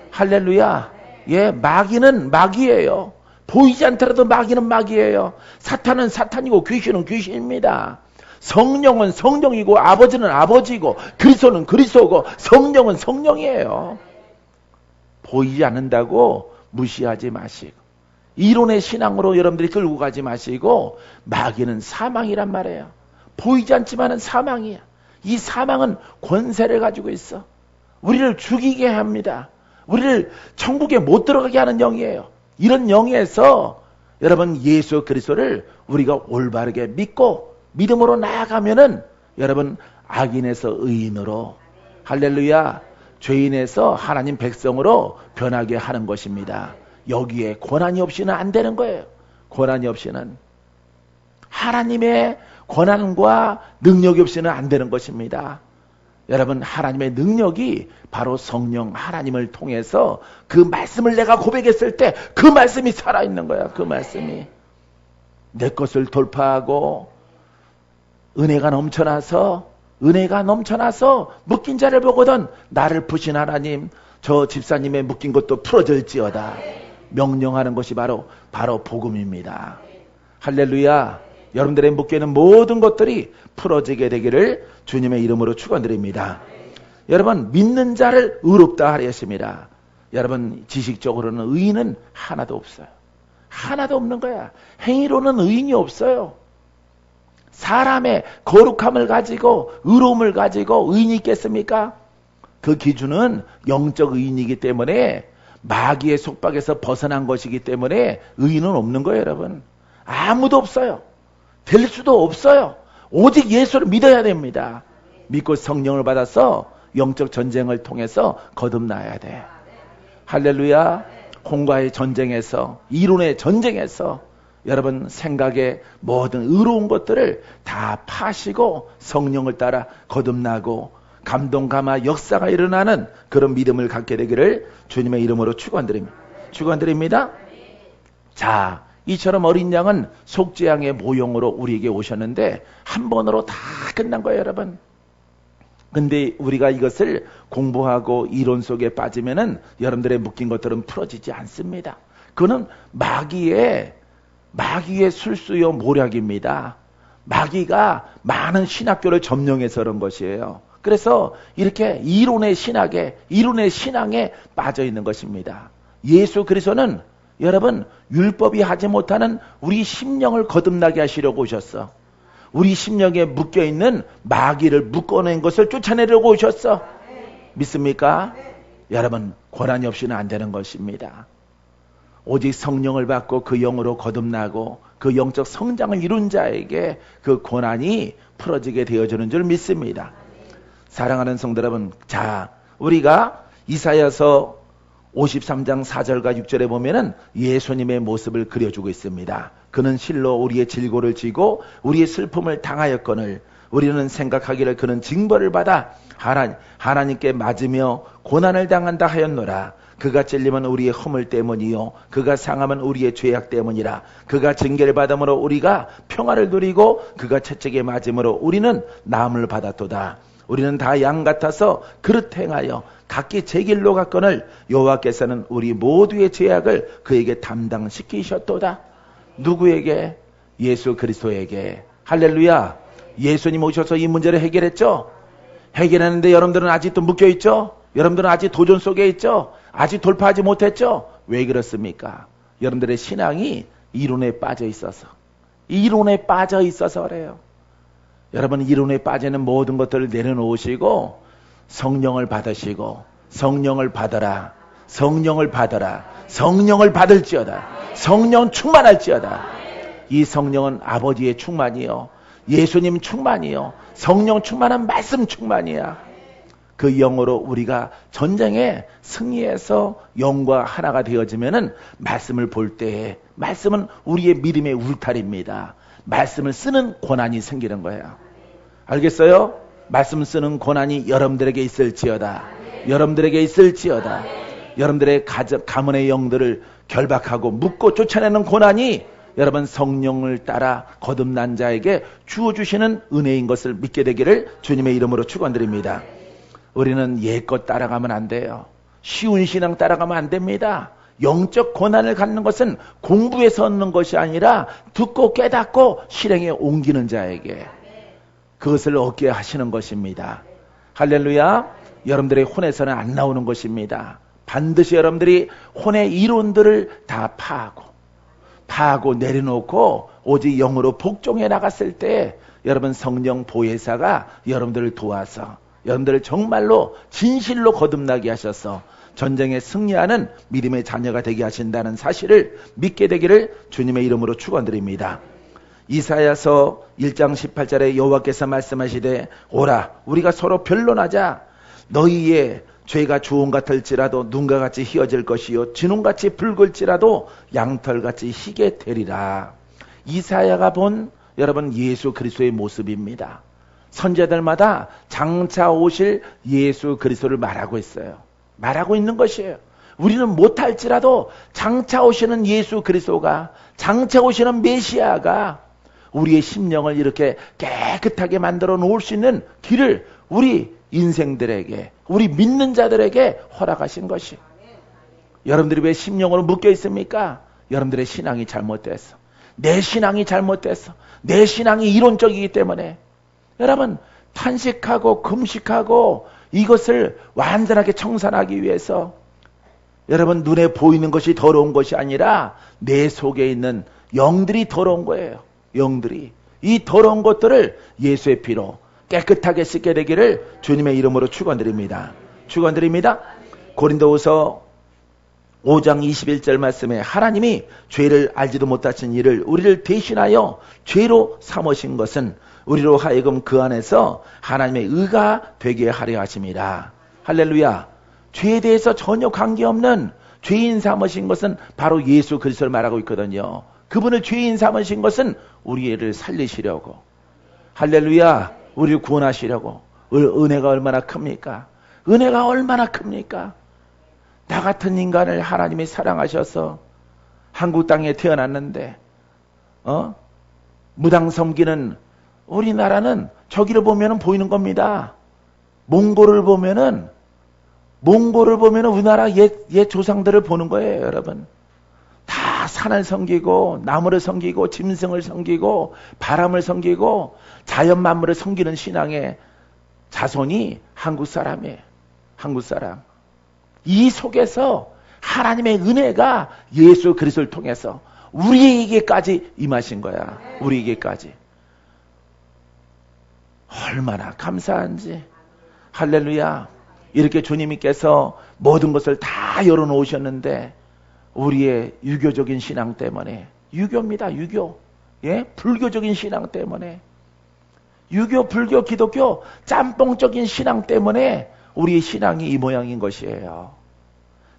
할렐루야. 예, 마귀는 마귀예요. 보이지 않더라도 마귀는 마귀예요. 사탄은 사탄이고 귀신은 귀신입니다. 성령은 성령이고 아버지는 아버지고 그리스도는 그리스도고 성령은 성령이에요. 보이지 않는다고 무시하지 마시고 이론의 신앙으로 여러분들이 끌고 가지 마시고 마귀는 사망이란 말이에요. 보이지 않지만은 사망이야. 이 사망은 권세를 가지고 있어. 우리를 죽이게 합니다. 우리를 천국에 못 들어가게 하는 영이에요. 이런 영에서 여러분 예수 그리스도를 우리가 올바르게 믿고 믿음으로 나아가면은 여러분 악인에서 의인으로 할렐루야 죄인에서 하나님 백성으로 변하게 하는 것입니다. 여기에 권한이 없이는 안 되는 거예요. 권한이 없이는 하나님의 권한과 능력이 없이는 안 되는 것입니다. 여러분 하나님의 능력이 바로 성령 하나님을 통해서 그 말씀을 내가 고백했을 때 그 말씀이 살아있는 거야. 그 말씀이 내 것을 돌파하고 은혜가 넘쳐나서 묶인 자를 보거든 나를 푸신 하나님 저 집사님의 묶인 것도 풀어질지어다 명령하는 것이 바로 복음입니다. 할렐루야. 여러분들의 묶여있는 모든 것들이 풀어지게 되기를 주님의 이름으로 축원드립니다. 여러분 믿는 자를 의롭다 하려 했습니다. 여러분 지식적으로는 의인은 하나도 없어요. 하나도 없는 거야. 행위로는 의인이 없어요. 사람의 거룩함을 가지고 의로움을 가지고 의인이 있겠습니까? 그 기준은 영적 의인이기 때문에 마귀의 속박에서 벗어난 것이기 때문에 의인은 없는 거예요. 여러분 아무도 없어요. 될 수도 없어요. 오직 예수를 믿어야 됩니다. 믿고 성령을 받아서 영적 전쟁을 통해서 거듭나야 돼. 할렐루야. 공과의 전쟁에서 이론의 전쟁에서 여러분 생각의 모든 의로운 것들을 다 파시고 성령을 따라 거듭나고 감동 감화 역사가 일어나는 그런 믿음을 갖게 되기를 주님의 이름으로 축원드립니다. 자, 이처럼 어린 양은 속죄양의 모형으로 우리에게 오셨는데 한 번으로 다 끝난 거예요, 여러분. 근데 우리가 이것을 공부하고 이론 속에 빠지면은 여러분들의 묶인 것들은 풀어지지 않습니다. 그거는 마귀의 술수요 모략입니다. 마귀가 많은 신학교를 점령해서 그런 것이에요. 그래서 이렇게 이론의 신앙에 빠져 있는 것입니다. 예수 그리스도는 여러분 율법이 하지 못하는 우리 심령을 거듭나게 하시려고 오셨어. 우리 심령에 묶여있는 마귀를 묶어낸 것을 쫓아내려고 오셨어. 믿습니까? 여러분 권한이 없이는 안 되는 것입니다. 오직 성령을 받고 그 영으로 거듭나고 그 영적 성장을 이룬 자에게 그 권한이 풀어지게 되어주는 줄 믿습니다. 사랑하는 성도 여러분, 자 우리가 이사야서 53장 4절과 6절에 보면은 예수님의 모습을 그려주고 있습니다. 그는 실로 우리의 질고를 지고 우리의 슬픔을 당하였거늘 우리는 생각하기를 그는 징벌을 받아 하나님께 맞으며 고난을 당한다 하였노라. 그가 찔림은 우리의 허물 때문이요 그가 상함은 우리의 죄악 때문이라. 그가 징계를 받음으로 우리가 평화를 누리고 그가 채찍에 맞음으로 우리는 나음을 받았도다. 우리는 다 양 같아서 그릇 행하여 각기 제 길로 갔거늘 여호와께서는 우리 모두의 죄악을 그에게 담당시키셨도다. 누구에게? 예수 그리스도에게. 할렐루야. 예수님 오셔서 이 문제를 해결했죠. 해결했는데 여러분들은 아직도 묶여있죠. 여러분들은 아직 도전 속에 있죠. 아직 돌파하지 못했죠. 왜 그렇습니까? 여러분들의 신앙이 이론에 빠져 있어서 그래요. 여러분, 이론에 빠지는 모든 것들을 내려놓으시고 성령을 받으시고 성령을 받아라. 성령을 받아라. 성령을 받을지어다. 성령 충만할지어다. 이 성령은 아버지의 충만이요 예수님 충만이요 성령 충만한 말씀 충만이야. 그 영으로 우리가 전쟁에 승리해서 영과 하나가 되어지면은 말씀을 볼 때에 말씀은 우리의 믿음의 울타리입니다. 말씀을 쓰는 권한이 생기는 거예요. 알겠어요? 말씀 쓰는 권한이 여러분들에게 있을지어다. 여러분들에게 있을지어다. 여러분들의 가문의 영들을 결박하고 묶고 쫓아내는 권한이 여러분 성령을 따라 거듭난 자에게 주어주시는 은혜인 것을 믿게 되기를 주님의 이름으로 축원드립니다. 우리는 옛것 따라가면 안 돼요. 쉬운 신앙 따라가면 안 됩니다. 영적 고난을 갖는 것은 공부에서 얻는 것이 아니라 듣고 깨닫고 실행에 옮기는 자에게 그것을 얻게 하시는 것입니다. 할렐루야. 여러분들의 혼에서는 안 나오는 것입니다. 반드시 여러분들이 혼의 이론들을 다 파하고 내려놓고 오직 영으로 복종해 나갔을 때 여러분 성령 보혜사가 여러분들을 도와서 여러분들을 정말로 진실로 거듭나게 하셔서 전쟁에 승리하는 믿음의 자녀가 되게 하신다는 사실을 믿게 되기를 주님의 이름으로 축원드립니다. 이사야서 1장 18절에 여호와께서 말씀하시되 오라 우리가 서로 변론하자. 너희의 죄가 주홍 같을지라도 눈과 같이 희어질 것이요 진홍같이 붉을지라도 양털같이 희게 되리라. 이사야가 본 여러분 예수 그리스도의 모습입니다. 선지자들마다 장차 오실 예수 그리스도를 말하고 있어요. 말하고 있는 것이에요. 우리는 못할지라도 장차 오시는 예수 그리스도가 장차 오시는 메시아가 우리의 심령을 이렇게 깨끗하게 만들어 놓을 수 있는 길을 우리 인생들에게 우리 믿는 자들에게 허락하신 것이. 여러분들이 왜 심령으로 묶여 있습니까? 여러분들의 신앙이 잘못됐어. 내 신앙이 잘못됐어. 내 신앙이 이론적이기 때문에. 여러분 탄식하고 금식하고 이것을 완전하게 청산하기 위해서 여러분 눈에 보이는 것이 더러운 것이 아니라 내 속에 있는 영들이 더러운 거예요. 영들이 이 더러운 것들을 예수의 피로 깨끗하게 씻게 되기를 주님의 이름으로 축원드립니다. 축원드립니다. 고린도후서 5장 21절 말씀에 하나님이 죄를 알지도 못하신 이를 우리를 대신하여 죄로 삼으신 것은 우리로 하여금 그 안에서 하나님의 의가 되게 하려 하심이라. 할렐루야. 죄에 대해서 전혀 관계없는 죄인 삼으신 것은 바로 예수 그리스도를 말하고 있거든요. 그분을 죄인 삼으신 것은 우리를 살리시려고. 할렐루야. 우리를 구원하시려고. 은혜가 얼마나 큽니까? 은혜가 얼마나 큽니까? 나 같은 인간을 하나님이 사랑하셔서 한국 땅에 태어났는데 무당 섬기는 우리나라는 저기를 보면은 보이는 겁니다. 몽골을 보면은 우리나라 옛 조상들을 보는 거예요, 여러분. 다 산을 섬기고 나무를 섬기고 짐승을 섬기고 바람을 섬기고 자연 만물을 섬기는 신앙의 자손이 한국 사람이에요. 한국 사람. 이 속에서 하나님의 은혜가 예수 그리스도를 통해서 우리에게까지 임하신 거야. 우리에게까지. 얼마나 감사한지. 할렐루야. 이렇게 주님께서 모든 것을 다 열어놓으셨는데 우리의 유교적인 신앙 때문에, 유교입니다. 유교. 예? 불교적인 신앙 때문에, 유교, 불교, 기독교 짬뽕적인 신앙 때문에 우리의 신앙이 이 모양인 것이에요.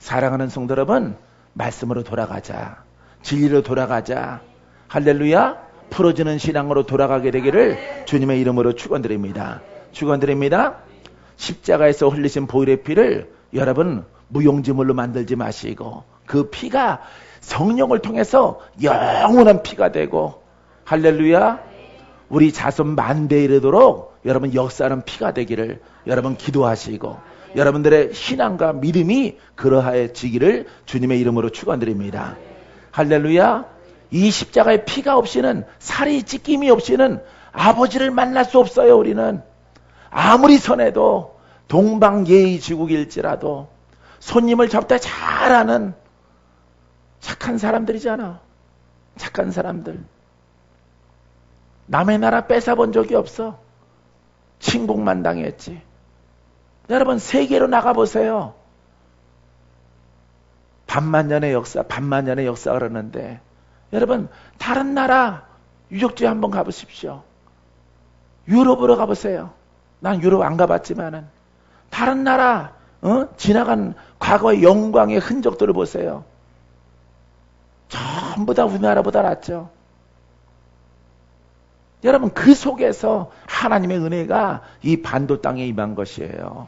사랑하는 성도 여러분, 말씀으로 돌아가자. 진리로 돌아가자. 할렐루야. 풀어지는 신앙으로 돌아가게 되기를 주님의 이름으로 축원드립니다. 축원드립니다. 십자가에서 흘리신 보혈의 피를 여러분 무용지물로 만들지 마시고 그 피가 성령을 통해서 영원한 피가 되고 할렐루야. 우리 자손 만대에 이르도록 여러분 역사하는 피가 되기를 여러분 기도하시고 여러분들의 신앙과 믿음이 그러하여지기를 주님의 이름으로 축원드립니다. 할렐루야. 이 십자가의 피가 없이는 살이 찢김이 없이는 아버지를 만날 수 없어요. 우리는 아무리 선해도 동방예의지국일지라도 손님을 접대 잘하는 착한 사람들이잖아. 착한 사람들. 남의 나라 뺏어본 적이 없어. 침공만 당했지. 여러분 세계로 나가보세요. 반만년의 역사 그러는데 여러분 다른 나라 유적지에 한번 가보십시오. 유럽으로 가보세요. 난 유럽 안 가봤지만은 다른 나라 지나간 과거의 영광의 흔적들을 보세요. 전부 다 우리나라보다 낫죠. 여러분 그 속에서 하나님의 은혜가 이 반도 땅에 임한 것이에요.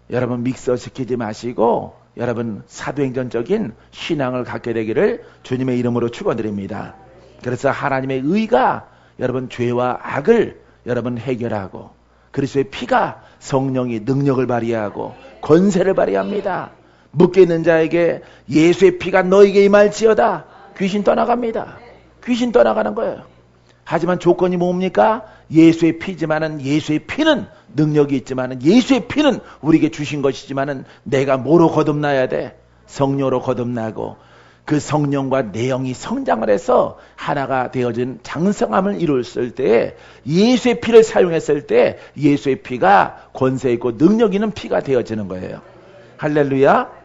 여러분 믹서시키지 마시고 여러분 사도행전적인 신앙을 갖게 되기를 주님의 이름으로 축원드립니다. 그래서 하나님의 의가 여러분 죄와 악을 여러분 해결하고 그리스도의 피가 성령이 능력을 발휘하고 권세를 발휘합니다. 묶여있는 자에게 예수의 피가 너에게 임할지어다. 귀신 떠나갑니다. 귀신 떠나가는 거예요. 하지만 조건이 뭡니까? 예수의 피지만은 예수의 피는 능력이 있지만은 예수의 피는 우리에게 주신 것이지만은 내가 뭐로 거듭나야 돼? 성령으로 거듭나고 그 성령과 내 영이 성장을 해서 하나가 되어진 장성함을 이루었을 때 예수의 피를 사용했을 때 예수의 피가 권세 있고 능력 있는 피가 되어지는 거예요. 할렐루야.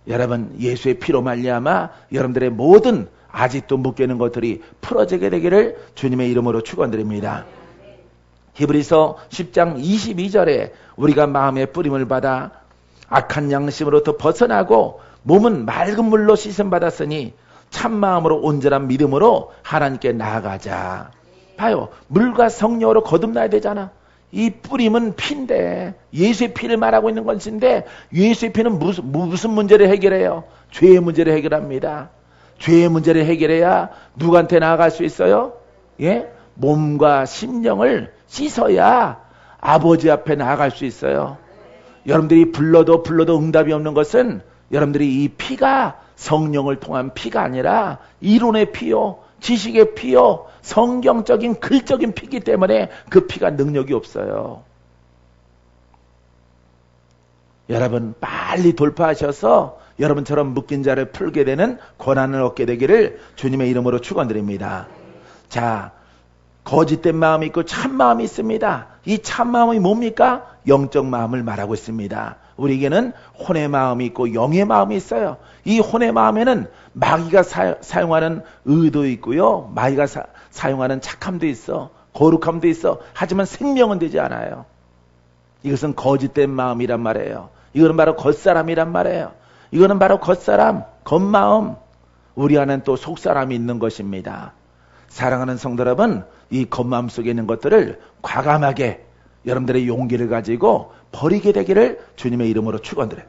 여러분 예수의 피로 말미암아 여러분들의 모든 아직도 묶여있는 것들이 풀어지게 되기를 주님의 이름으로 축원드립니다. 히브리서 10장 22절에 우리가 마음의 뿌림을 받아 악한 양심으로부터 벗어나고 몸은 맑은 물로 씻음 받았으니 참마음으로 온전한 믿음으로 하나님께 나아가자. 봐요. 물과 성령으로 거듭나야 되잖아. 이 뿌림은 피인데 예수의 피를 말하고 있는 것인데 예수의 피는 무슨 문제를 해결해요? 죄의 문제를 해결합니다. 죄의 문제를 해결해야 누구한테 나아갈 수 있어요? 예? 몸과 심령을 씻어야 아버지 앞에 나아갈 수 있어요. 여러분들이 불러도 응답이 없는 것은 여러분들이 이 피가 성령을 통한 피가 아니라 이론의 피요, 지식의 피요, 성경적인 글적인 피기 때문에 그 피가 능력이 없어요. 여러분 빨리 돌파하셔서 여러분처럼 묶인 자를 풀게 되는 권한을 얻게 되기를 주님의 이름으로 축원드립니다. 자, 거짓된 마음이 있고 참마음이 있습니다. 이 참마음이 뭡니까? 영적 마음을 말하고 있습니다. 우리에게는 혼의 마음이 있고 영의 마음이 있어요. 이 혼의 마음에는 마귀가 사용하는 의도 있고요. 마귀가 사용하는 착함도 있어. 거룩함도 있어. 하지만 생명은 되지 않아요. 이것은 거짓된 마음이란 말이에요. 이거는 바로 겉사람이란 말이에요. 이거는 바로 겉사람, 겉마음. 우리 안에는 또 속사람이 있는 것입니다. 사랑하는 성도 여러분, 이 겉마음 속에 있는 것들을 과감하게 여러분들의 용기를 가지고 버리게 되기를 주님의 이름으로 축원드려요.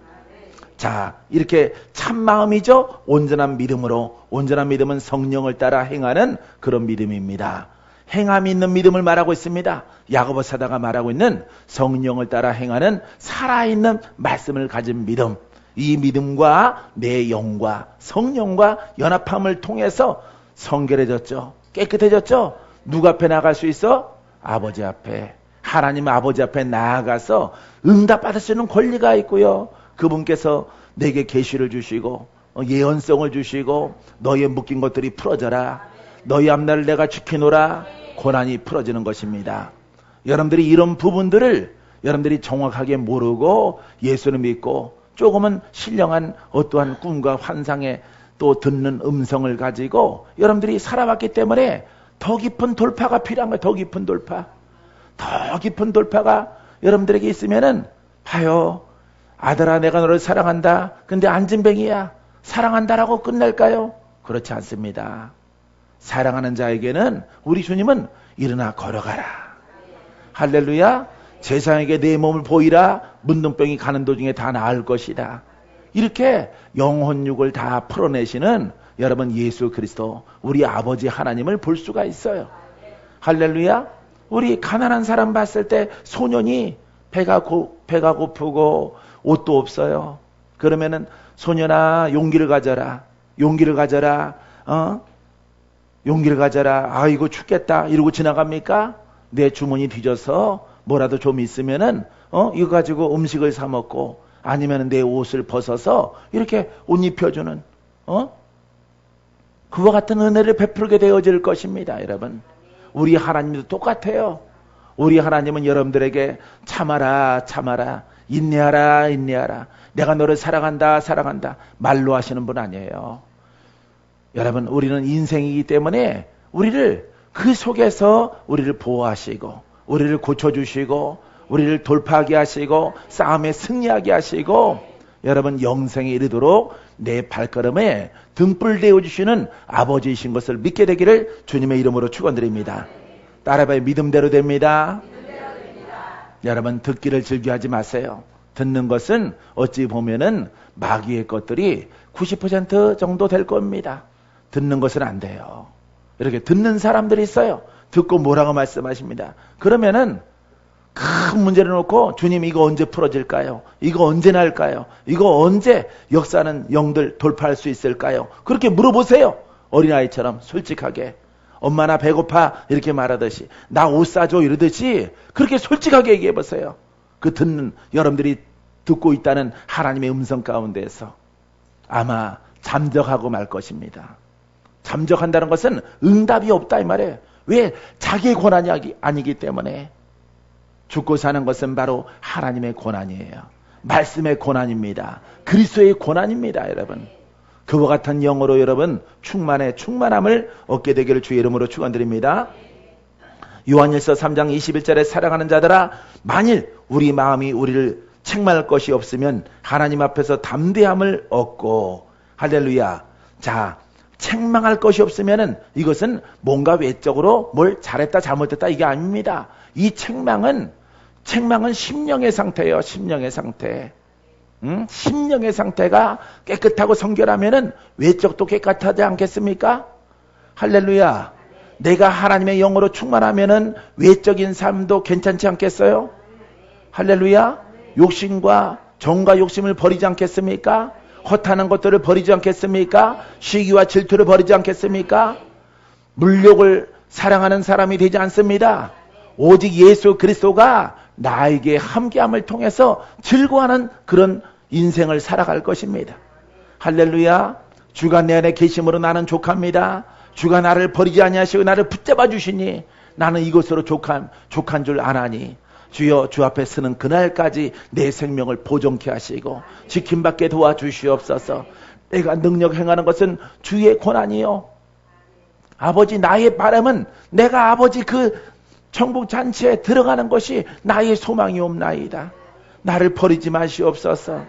자, 이렇게 참마음이죠. 온전한 믿음으로. 온전한 믿음은 성령을 따라 행하는 그런 믿음입니다. 행함이 있는 믿음을 말하고 있습니다. 야고보 사도가 말하고 있는 성령을 따라 행하는 살아있는 말씀을 가진 믿음. 이 믿음과 내 영과 성령과 연합함을 통해서 성결해졌죠. 깨끗해졌죠. 누구 앞에 나갈 수 있어? 아버지 앞에. 하나님 아버지 앞에 나아가서 응답받을 수 있는 권리가 있고요. 그분께서 내게 계시를 주시고 예언성을 주시고 너의 묶인 것들이 풀어져라. 너희 앞날을 내가 지키노라. 고난이 풀어지는 것입니다. 여러분들이 이런 부분들을 여러분들이 정확하게 모르고 예수를 믿고 조금은 신령한 어떠한 꿈과 환상에 또 듣는 음성을 가지고 여러분들이 살아왔기 때문에 더 깊은 돌파가 필요한 거예요. 더 깊은 돌파. 더 깊은 돌파가 여러분들에게 있으면은 봐요. 아들아 내가 너를 사랑한다. 근데 안진뱅이야. 사랑한다라고 끝낼까요? 그렇지 않습니다. 사랑하는 자에게는 우리 주님은 일어나 걸어가라. 할렐루야. 세상에게 내 몸을 보이라. 문둥병이 가는 도중에 다 나을 것이다. 이렇게 영혼육을 다 풀어내시는 여러분 예수 그리스도 우리 아버지 하나님을 볼 수가 있어요. 할렐루야. 우리 가난한 사람 봤을 때 소년이 배가 고프고 옷도 없어요. 그러면은 소년아 용기를 가져라. 용기를 가져라. 용기를 가져라. 아이고 죽겠다 이러고 지나갑니까? 내 주머니 뒤져서 뭐라도 좀 있으면은 이거 가지고 음식을 사 먹고 아니면 내 옷을 벗어서 이렇게 옷 입혀주는 그와 같은 은혜를 베풀게 되어질 것입니다. 여러분 우리 하나님도 똑같아요. 우리 하나님은 여러분들에게 참아라 참아라 인내하라 인내하라 내가 너를 사랑한다 사랑한다 말로 하시는 분 아니에요. 여러분 우리는 인생이기 때문에 우리를 그 속에서 우리를 보호하시고 우리를 고쳐주시고 우리를 돌파하게 하시고 싸움에 승리하게 하시고 여러분 영생에 이르도록 내 발걸음에 등불 되어주시는 아버지이신 것을 믿게 되기를 주님의 이름으로 축원드립니다. 따라봐요. 믿음대로 됩니다. 여러분 듣기를 즐겨하지 마세요. 듣는 것은 어찌 보면은 마귀의 것들이 90% 정도 될 겁니다. 듣는 것은 안 돼요. 이렇게 듣는 사람들이 있어요. 듣고 뭐라고 말씀하십니다. 그러면은 큰 문제를 놓고 주님 이거 언제 풀어질까요? 이거 언제 날까요? 이거 언제 역사는 영들 돌파할 수 있을까요? 그렇게 물어보세요. 어린아이처럼 솔직하게. 엄마 나 배고파 이렇게 말하듯이 나 옷 사줘 이러듯이 그렇게 솔직하게 얘기해보세요. 그 듣는 여러분들이 듣고 있다는 하나님의 음성 가운데에서 아마 잠적하고 말 것입니다. 잠적한다는 것은 응답이 없다 이 말이에요. 왜? 자기의 고난이 아니기 때문에. 죽고 사는 것은 바로 하나님의 고난이에요. 말씀의 고난입니다. 그리스도의 고난입니다. 여러분 그와 같은 영으로 여러분 충만함을 얻게 되기를 주의 이름으로 축원드립니다. 요한일서 3장 21절에 사랑하는 자들아 만일 우리 마음이 우리를 책망할 것이 없으면 하나님 앞에서 담대함을 얻고 할렐루야. 자 책망할 것이 없으면은 이것은 뭔가 외적으로 뭘 잘했다 잘못했다 이게 아닙니다. 이 책망은 심령의 상태예요. 심령의 상태. 심령의 상태가 깨끗하고 성결하면은 외적도 깨끗하지 않겠습니까? 할렐루야. 내가 하나님의 영으로 충만하면은 외적인 삶도 괜찮지 않겠어요? 할렐루야. 욕심과 정과 욕심을 버리지 않겠습니까? 헛하는 것들을 버리지 않겠습니까? 시기와 질투를 버리지 않겠습니까? 물욕을 사랑하는 사람이 되지 않습니다. 오직 예수 그리스도가 나에게 함께함을 통해서 즐거워하는 그런 인생을 살아갈 것입니다. 할렐루야. 주가 내 안에 계심으로 나는 족합니다. 주가 나를 버리지 아니하시고 나를 붙잡아 주시니 나는 이것으로 족한 줄 아나니 주여 주 앞에 서는 그날까지 내 생명을 보존케 하시고 지킴받게 도와주시옵소서. 내가 능력 행하는 것은 주의 고난이요. 아버지 나의 바람은 내가 아버지 그 천국 잔치에 들어가는 것이 나의 소망이옵나이다. 나를 버리지 마시옵소서.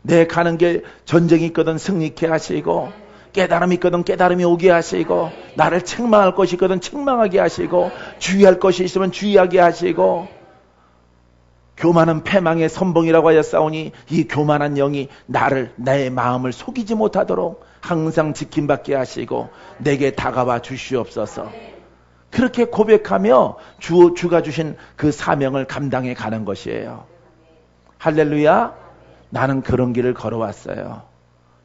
내 가는 길 전쟁이 있거든 승리케 하시고 깨달음이 있거든 깨달음이 오게 하시고 나를 책망할 것이 있거든 책망하게 하시고 주의할 것이 있으면 주의하게 하시고 교만은 패망의 선봉이라고 하였사오니 이 교만한 영이 나의 마음을 속이지 못하도록 항상 지킴받게 하시고 내게 다가와 주시옵소서. 그렇게 고백하며 주가 주신 그 사명을 감당해 가는 것이에요. 할렐루야. 나는 그런 길을 걸어왔어요.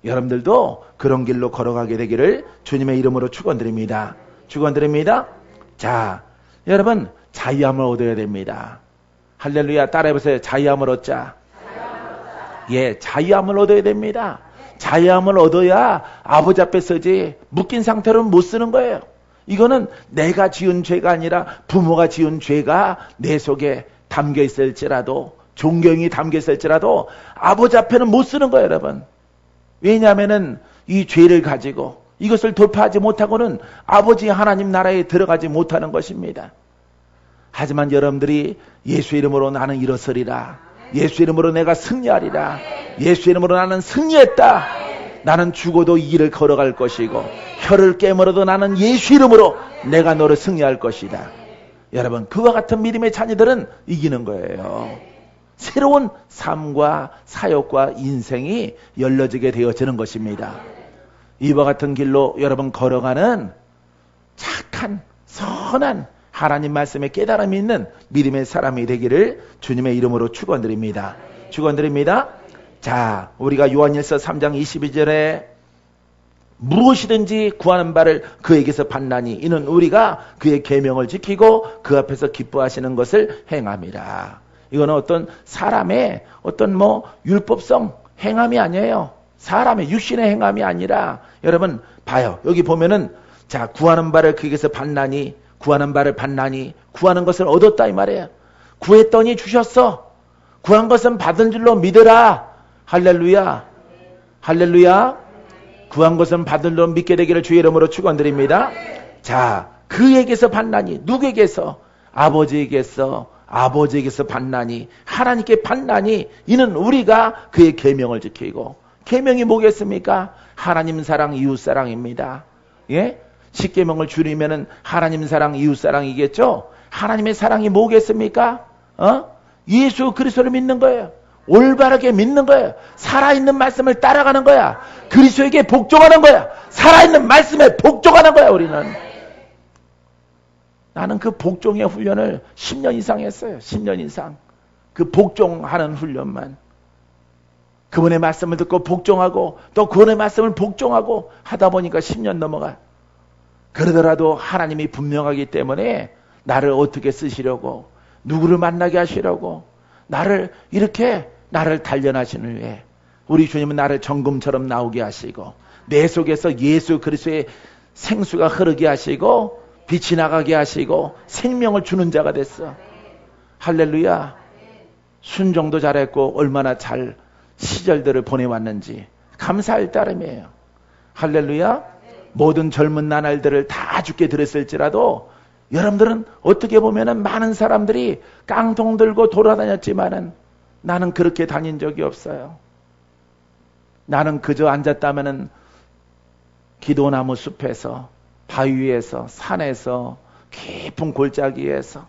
여러분들도 그런 길로 걸어가게 되기를 주님의 이름으로 축원드립니다. 축원드립니다. 자, 여러분 자유함을 얻어야 됩니다. 할렐루야. 따라해보세요. 자유함을 얻자. 예, 자유함을 얻어야 됩니다. 자유함을 얻어야 아버지 앞에 서지 묶인 상태로는 못 쓰는 거예요. 이거는 내가 지은 죄가 아니라 부모가 지은 죄가 내 속에 담겨 있을지라도 존경이 담겨 있을지라도 아버지 앞에는 못 쓰는 거예요. 여러분. 왜냐하면은 이 죄를 가지고 이것을 돌파하지 못하고는 아버지 하나님 나라에 들어가지 못하는 것입니다. 하지만 여러분들이 예수 이름으로 나는 일어서리라. 예수 이름으로 내가 승리하리라. 예수 이름으로 나는 승리했다. 나는 죽어도 이 길을 걸어갈 것이고 혀를 깨물어도 나는 예수 이름으로 내가 너를 승리할 것이다. 여러분, 그와 같은 믿음의 자녀들은 이기는 거예요. 새로운 삶과 사역과 인생이 열려지게 되어지는 것입니다. 이와 같은 길로 여러분 걸어가는 착한 선한 하나님 말씀에 깨달음이 있는 믿음의 사람이 되기를 주님의 이름으로 축원드립니다. 축원드립니다. 자, 우리가 요한일서 3장 22절에 무엇이든지 구하는 바를 그에게서 받나니 이는 우리가 그의 계명을 지키고 그 앞에서 기뻐하시는 것을 행함이라. 이거는 어떤 사람의 어떤 율법성 행함이 아니에요. 사람의 육신의 행함이 아니라, 여러분 봐요. 여기 보면은 자, 구하는 바를 그에게서 받나니, 구하는 바를 받나니, 구하는 것을 얻었다 이 말이에요. 구했더니 주셨어. 구한 것은 받은 줄로 믿으라. 할렐루야. 할렐루야. 구한 것은 받은 줄로 믿게 되기를 주의 이름으로 축원드립니다. 자, 그에게서 받나니, 누구에게서? 아버지에게서, 아버지에게서 받나니, 하나님께 받나니, 이는 우리가 그의 계명을 지키고. 계명이 뭐겠습니까? 하나님 사랑, 이웃 사랑입니다. 예? 십계명을 줄이면은 하나님 사랑, 이웃 사랑이겠죠? 하나님의 사랑이 뭐겠습니까? 예수 그리스도를 믿는 거예요. 올바르게 믿는 거예요. 살아있는 말씀을 따라가는 거야. 그리스도에게 복종하는 거야. 살아있는 말씀에 복종하는 거야, 우리는. 나는 그 복종의 훈련을 10년 이상 했어요. 10년 이상. 그 복종하는 훈련만. 그분의 말씀을 듣고 복종하고 또 그분의 말씀을 복종하고 하다 보니까 10년 넘어가. 그러더라도 하나님이 분명하기 때문에 나를 어떻게 쓰시려고, 누구를 만나게 하시려고, 나를 단련하시는 후에 우리 주님은 나를 정금처럼 나오게 하시고 내 속에서 예수 그리스도의 생수가 흐르게 하시고 빛이 나가게 하시고 생명을 주는 자가 됐어. 할렐루야. 순종도 잘했고 얼마나 잘 시절들을 보내왔는지 감사할 따름이에요. 할렐루야. 모든 젊은 나날들을 다 죽게 들었을지라도 여러분들은 어떻게 보면은 많은 사람들이 깡통 들고 돌아다녔지만은 나는 그렇게 다닌 적이 없어요. 나는 그저 앉았다면은 기도나무 숲에서, 바위 위에서, 산에서, 깊은 골짜기에서,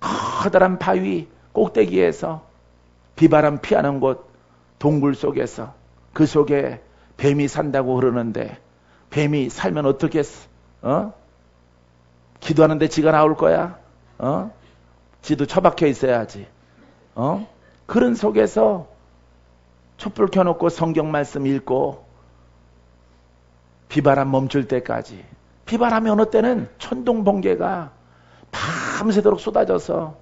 커다란 바위 꼭대기에서, 비바람 피하는 곳, 동굴 속에서, 그 속에 뱀이 산다고 그러는데 뱀이 살면 어떻겠어? 기도하는데 지가 나올 거야? 지도 처박혀 있어야지. 그런 속에서 촛불 켜놓고 성경 말씀 읽고 비바람 멈출 때까지. 비바람이 어느 때는 천둥 번개가 밤새도록 쏟아져서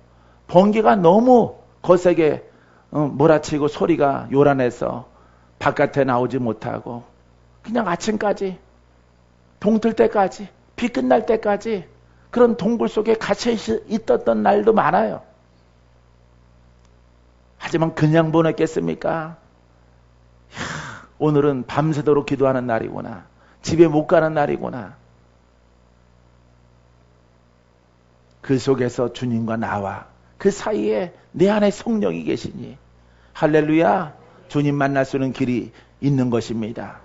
번개가 너무 거세게 몰아치고 소리가 요란해서 바깥에 나오지 못하고 그냥 아침까지, 동틀 때까지, 비 끝날 때까지 그런 동굴 속에 갇혀 있었던 날도 많아요. 하지만 그냥 보냈겠습니까? 오늘은 밤새도록 기도하는 날이구나. 집에 못 가는 날이구나. 그 속에서 주님과 나와 그 사이에 내 안에 성령이 계시니 할렐루야. 주님 만날 수 있는 길이 있는 것입니다.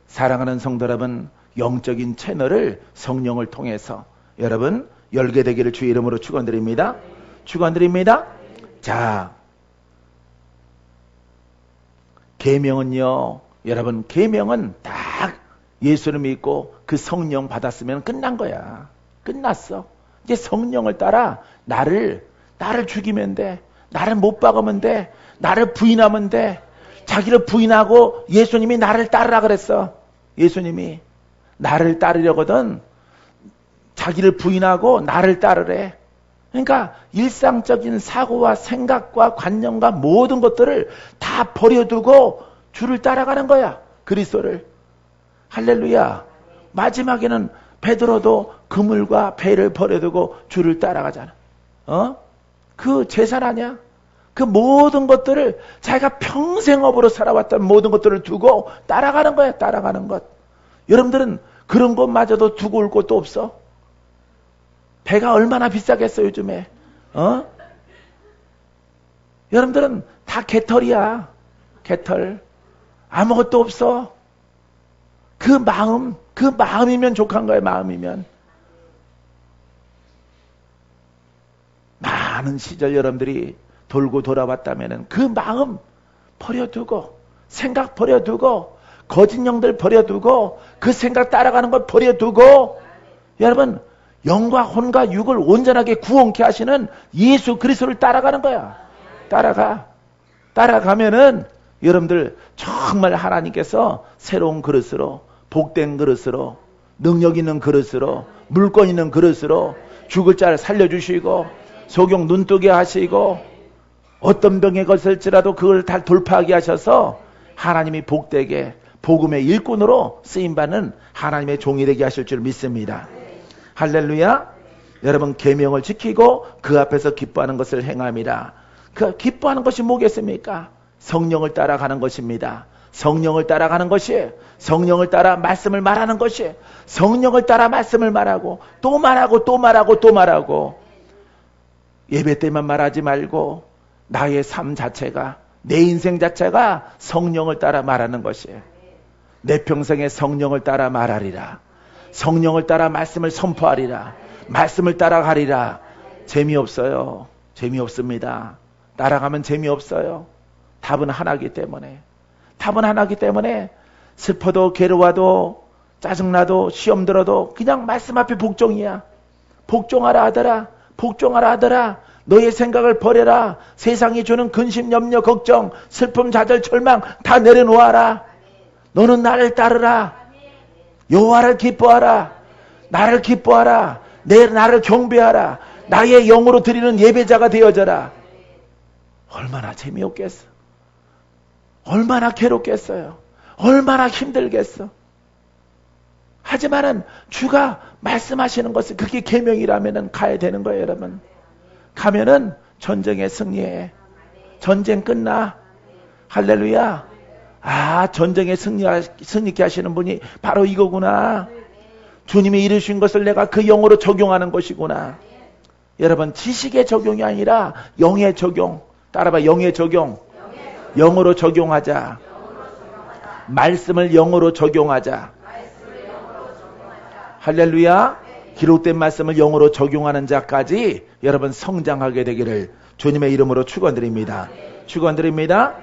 사랑하는 성도 여러분, 영적인 채널을 성령을 통해서 여러분 열게 되기를 주의 이름으로 축원드립니다. 축원드립니다. 자, 계명은요, 여러분 계명은 딱 예수를 믿고 그 성령 받았으면 끝난 거야. 끝났어. 이제 성령을 따라 나를 죽이면 돼. 나를 못 박으면 돼. 나를 부인하면 돼. 자기를 부인하고 예수님이 나를 따르라 그랬어. 예수님이 나를 따르려거든 자기를 부인하고 나를 따르래. 그러니까 일상적인 사고와 생각과 관념과 모든 것들을 다 버려두고 주를 따라가는 거야. 그리스도를. 할렐루야. 마지막에는 베드로도 그물과 배를 버려두고 주를 따라가잖아. 그 재산 아니야? 그 모든 것들을 자기가 평생업으로 살아왔던 모든 것들을 두고 따라가는 거야. 따라가는 것. 여러분들은 그런 것마저도 두고 올 것도 없어? 배가 얼마나 비싸겠어 요즘에. 여러분들은 다 개털이야. 개털. 아무것도 없어. 그 마음이면 족한 거예요. 마음이면. 많은 시절 여러분들이 돌고 돌아왔다면 그 마음 버려두고, 생각 버려두고, 거짓 영들 버려두고, 그 생각 따라가는 것 버려두고, 여러분 영과 혼과 육을 온전하게 구원케 하시는 예수 그리스도를 따라가는 거야. 따라가면은 여러분들 정말 하나님께서 새로운 그릇으로, 복된 그릇으로, 능력 있는 그릇으로, 물권 있는 그릇으로 죽을 자를 살려주시고, 소경 눈뜨게 하시고, 어떤 병에 걸릴지라도 그걸 다 돌파하게 하셔서 하나님이 복되게 복음의 일꾼으로 쓰임받는 하나님의 종이 되게 하실 줄 믿습니다. 할렐루야. 여러분 계명을 지키고 그 앞에서 기뻐하는 것을 행함이라. 그 기뻐하는 것이 뭐겠습니까? 성령을 따라가는 것입니다. 성령을 따라가는 것이, 성령을 따라 말씀을 말하는 것이, 성령을 따라 말씀을 말하고 또 말하고 또 말하고 또 말하고, 예배 때만 말하지 말고 나의 삶 자체가, 내 인생 자체가 성령을 따라 말하는 것이에요. 내 평생에 성령을 따라 말하리라. 성령을 따라 말씀을 선포하리라. 말씀을 따라가리라. 재미없어요. 재미없습니다. 따라가면 재미없어요. 답은 하나이기 때문에. 답은 하나이기 때문에 슬퍼도 괴로워도 짜증나도 시험 들어도 그냥 말씀 앞에 복종이야. 복종하라 하더라. 복종하라 하더라. 너의 생각을 버려라. 세상이 주는 근심, 염려, 걱정, 슬픔, 좌절, 절망 다 내려놓아라. 너는 나를 따르라. 여호와를 기뻐하라. 나를 기뻐하라. 나를 경배하라. 나의 영으로 드리는 예배자가 되어져라. 얼마나 재미없겠어. 얼마나 괴롭겠어요. 얼마나 힘들겠어. 하지만은 주가 말씀하시는 것은 그게 계명이라면은 가야 되는 거예요, 여러분. 가면은 전쟁에 승리해. 전쟁 끝나. 할렐루야. 아, 전쟁에 승리케 하시는 분이 바로 이거구나. 주님이 이루신 것을 내가 그 영으로 적용하는 것이구나. 여러분, 지식의 적용이 아니라 영의 적용. 따라봐, 영의 적용. 영으로 적용하자. 말씀을 영으로 적용하자. 할렐루야. 기록된 말씀을 영으로 적용하는 자까지 여러분 성장하게 되기를 주님의 이름으로 축원드립니다. 축원드립니다.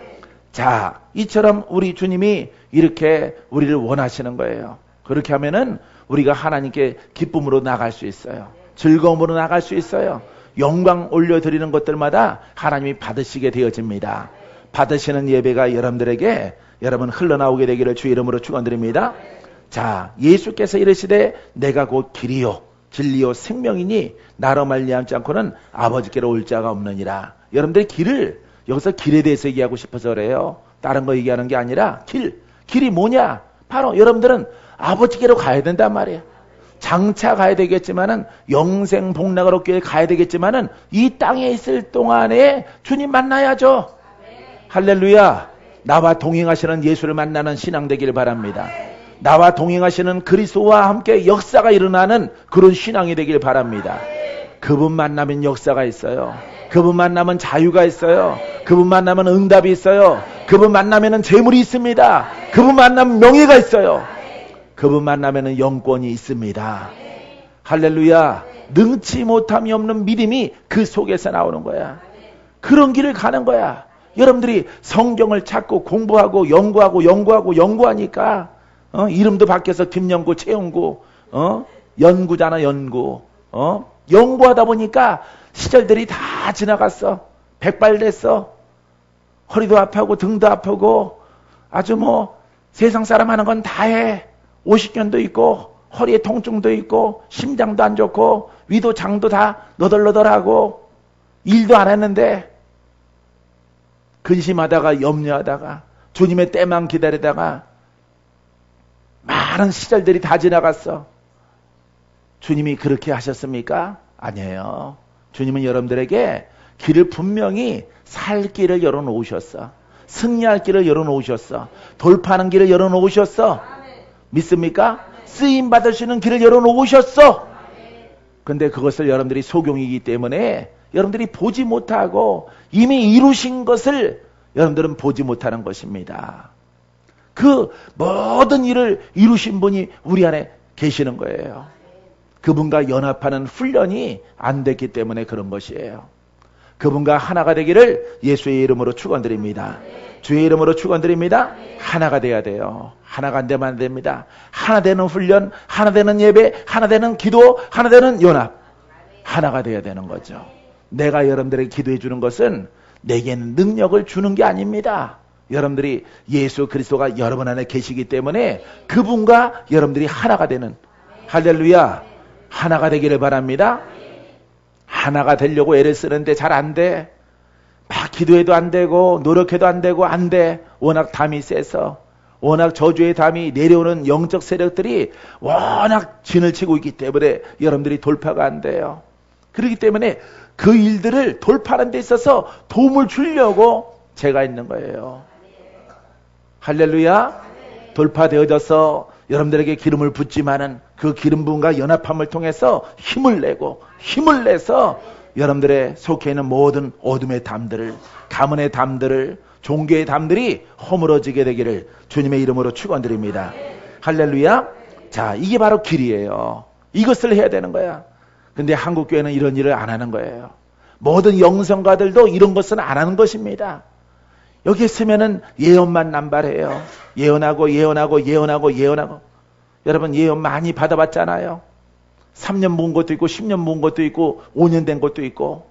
자, 이처럼 우리 주님이 이렇게 우리를 원하시는 거예요. 그렇게 하면은 우리가 하나님께 기쁨으로 나갈 수 있어요. 즐거움으로 나갈 수 있어요. 영광 올려드리는 것들마다 하나님이 받으시게 되어집니다. 받으시는 예배가 여러분들에게 여러분 흘러나오게 되기를 주 이름으로 축원드립니다. 자, 예수께서 이르시되 내가 곧 길이요 진리요 생명이니 나로 말미암지 않고는 아버지께로 올 자가 없느니라. 여러분들이 길을, 여기서 길에 대해서 얘기하고 싶어서 그래요. 다른 거 얘기하는 게 아니라 길이 뭐냐? 바로 여러분들은 아버지께로 가야 된단 말이에요. 장차 가야 되겠지만은, 영생 복락으로 가야 되겠지만은 이 땅에 있을 동안에 주님 만나야죠. 할렐루야. 나와 동행하시는 예수를 만나는 신앙 되기를 바랍니다. 나와 동행하시는 그리스도와 함께 역사가 일어나는 그런 신앙이 되길 바랍니다. 그분 만나면 역사가 있어요. 그분 만나면 자유가 있어요. 그분 만나면 응답이 있어요. 그분 만나면 재물이 있습니다. 그분 만나면 명예가 있어요. 그분 만나면 영권이 있습니다. 할렐루야. 능치 못함이 없는 믿음이 그 속에서 나오는 거야. 그런 길을 가는 거야. 여러분들이 성경을 찾고 공부하고 연구하니까 이름도 바뀌어서 김연구, 최연구, 연구잖아, 연구. 연구하다 보니까 시절들이 다 지나갔어. 백발됐어. 허리도 아프고 등도 아프고 아주 뭐 세상 사람 하는 건 다 해. 50견도 있고 허리에 통증도 있고 심장도 안 좋고 위도 장도 다 너덜너덜하고 일도 안 했는데 근심하다가 염려하다가 주님의 때만 기다리다가 많은 시절들이 다 지나갔어. 주님이 그렇게 하셨습니까? 아니에요. 주님은 여러분들에게 길을 분명히 살 길을 열어놓으셨어. 승리할 길을 열어놓으셨어. 돌파하는 길을 열어놓으셨어. 믿습니까? 쓰임 받으시는 길을 열어놓으셨어. 근데 그것을 여러분들이 소경이기 때문에 여러분들이 보지 못하고 이미 이루신 것을 여러분들은 보지 못하는 것입니다. 그 모든 일을 이루신 분이 우리 안에 계시는 거예요. 그분과 연합하는 훈련이 안 됐기 때문에 그런 것이에요. 그분과 하나가 되기를 예수의 이름으로 축원드립니다. 주의 이름으로 축원드립니다. 하나가 돼야 돼요. 하나가 안 되면 안 됩니다. 하나 되는 훈련, 하나 되는 예배, 하나 되는 기도, 하나 되는 연합. 하나가 돼야 되는 거죠. 내가 여러분들에게 기도해 주는 것은 내게는 능력을 주는 게 아닙니다. 여러분들이 예수 그리스도가 여러분 안에 계시기 때문에 그분과 여러분들이 하나가 되는, 할렐루야, 하나가 되기를 바랍니다. 하나가 되려고 애를 쓰는데 잘 안 돼. 막 기도해도 안 되고 노력해도 안 되고 안 돼. 워낙 담이 세서, 워낙 저주의 담이 내려오는 영적 세력들이 워낙 진을 치고 있기 때문에 여러분들이 돌파가 안 돼요. 그렇기 때문에 그 일들을 돌파하는 데 있어서 도움을 주려고 제가 있는 거예요. 할렐루야. 돌파되어져서 여러분들에게 기름을 붓지만은 그 기름 부음과 연합함을 통해서 힘을 내서 여러분들의 속해 있는 모든 어둠의 담들을, 가문의 담들을, 종교의 담들이 허물어지게 되기를 주님의 이름으로 축원드립니다. 할렐루야. 자, 이게 바로 길이에요. 이것을 해야 되는 거야. 근데 한국 교회는 이런 일을 안 하는 거예요. 모든 영성가들도 이런 것은 안 하는 것입니다. 여기 있으면은 예언만 남발해요. 예언하고. 여러분 예언 많이 받아봤잖아요. 3년 모은 것도 있고 10년 모은 것도 있고 5년 된 것도 있고,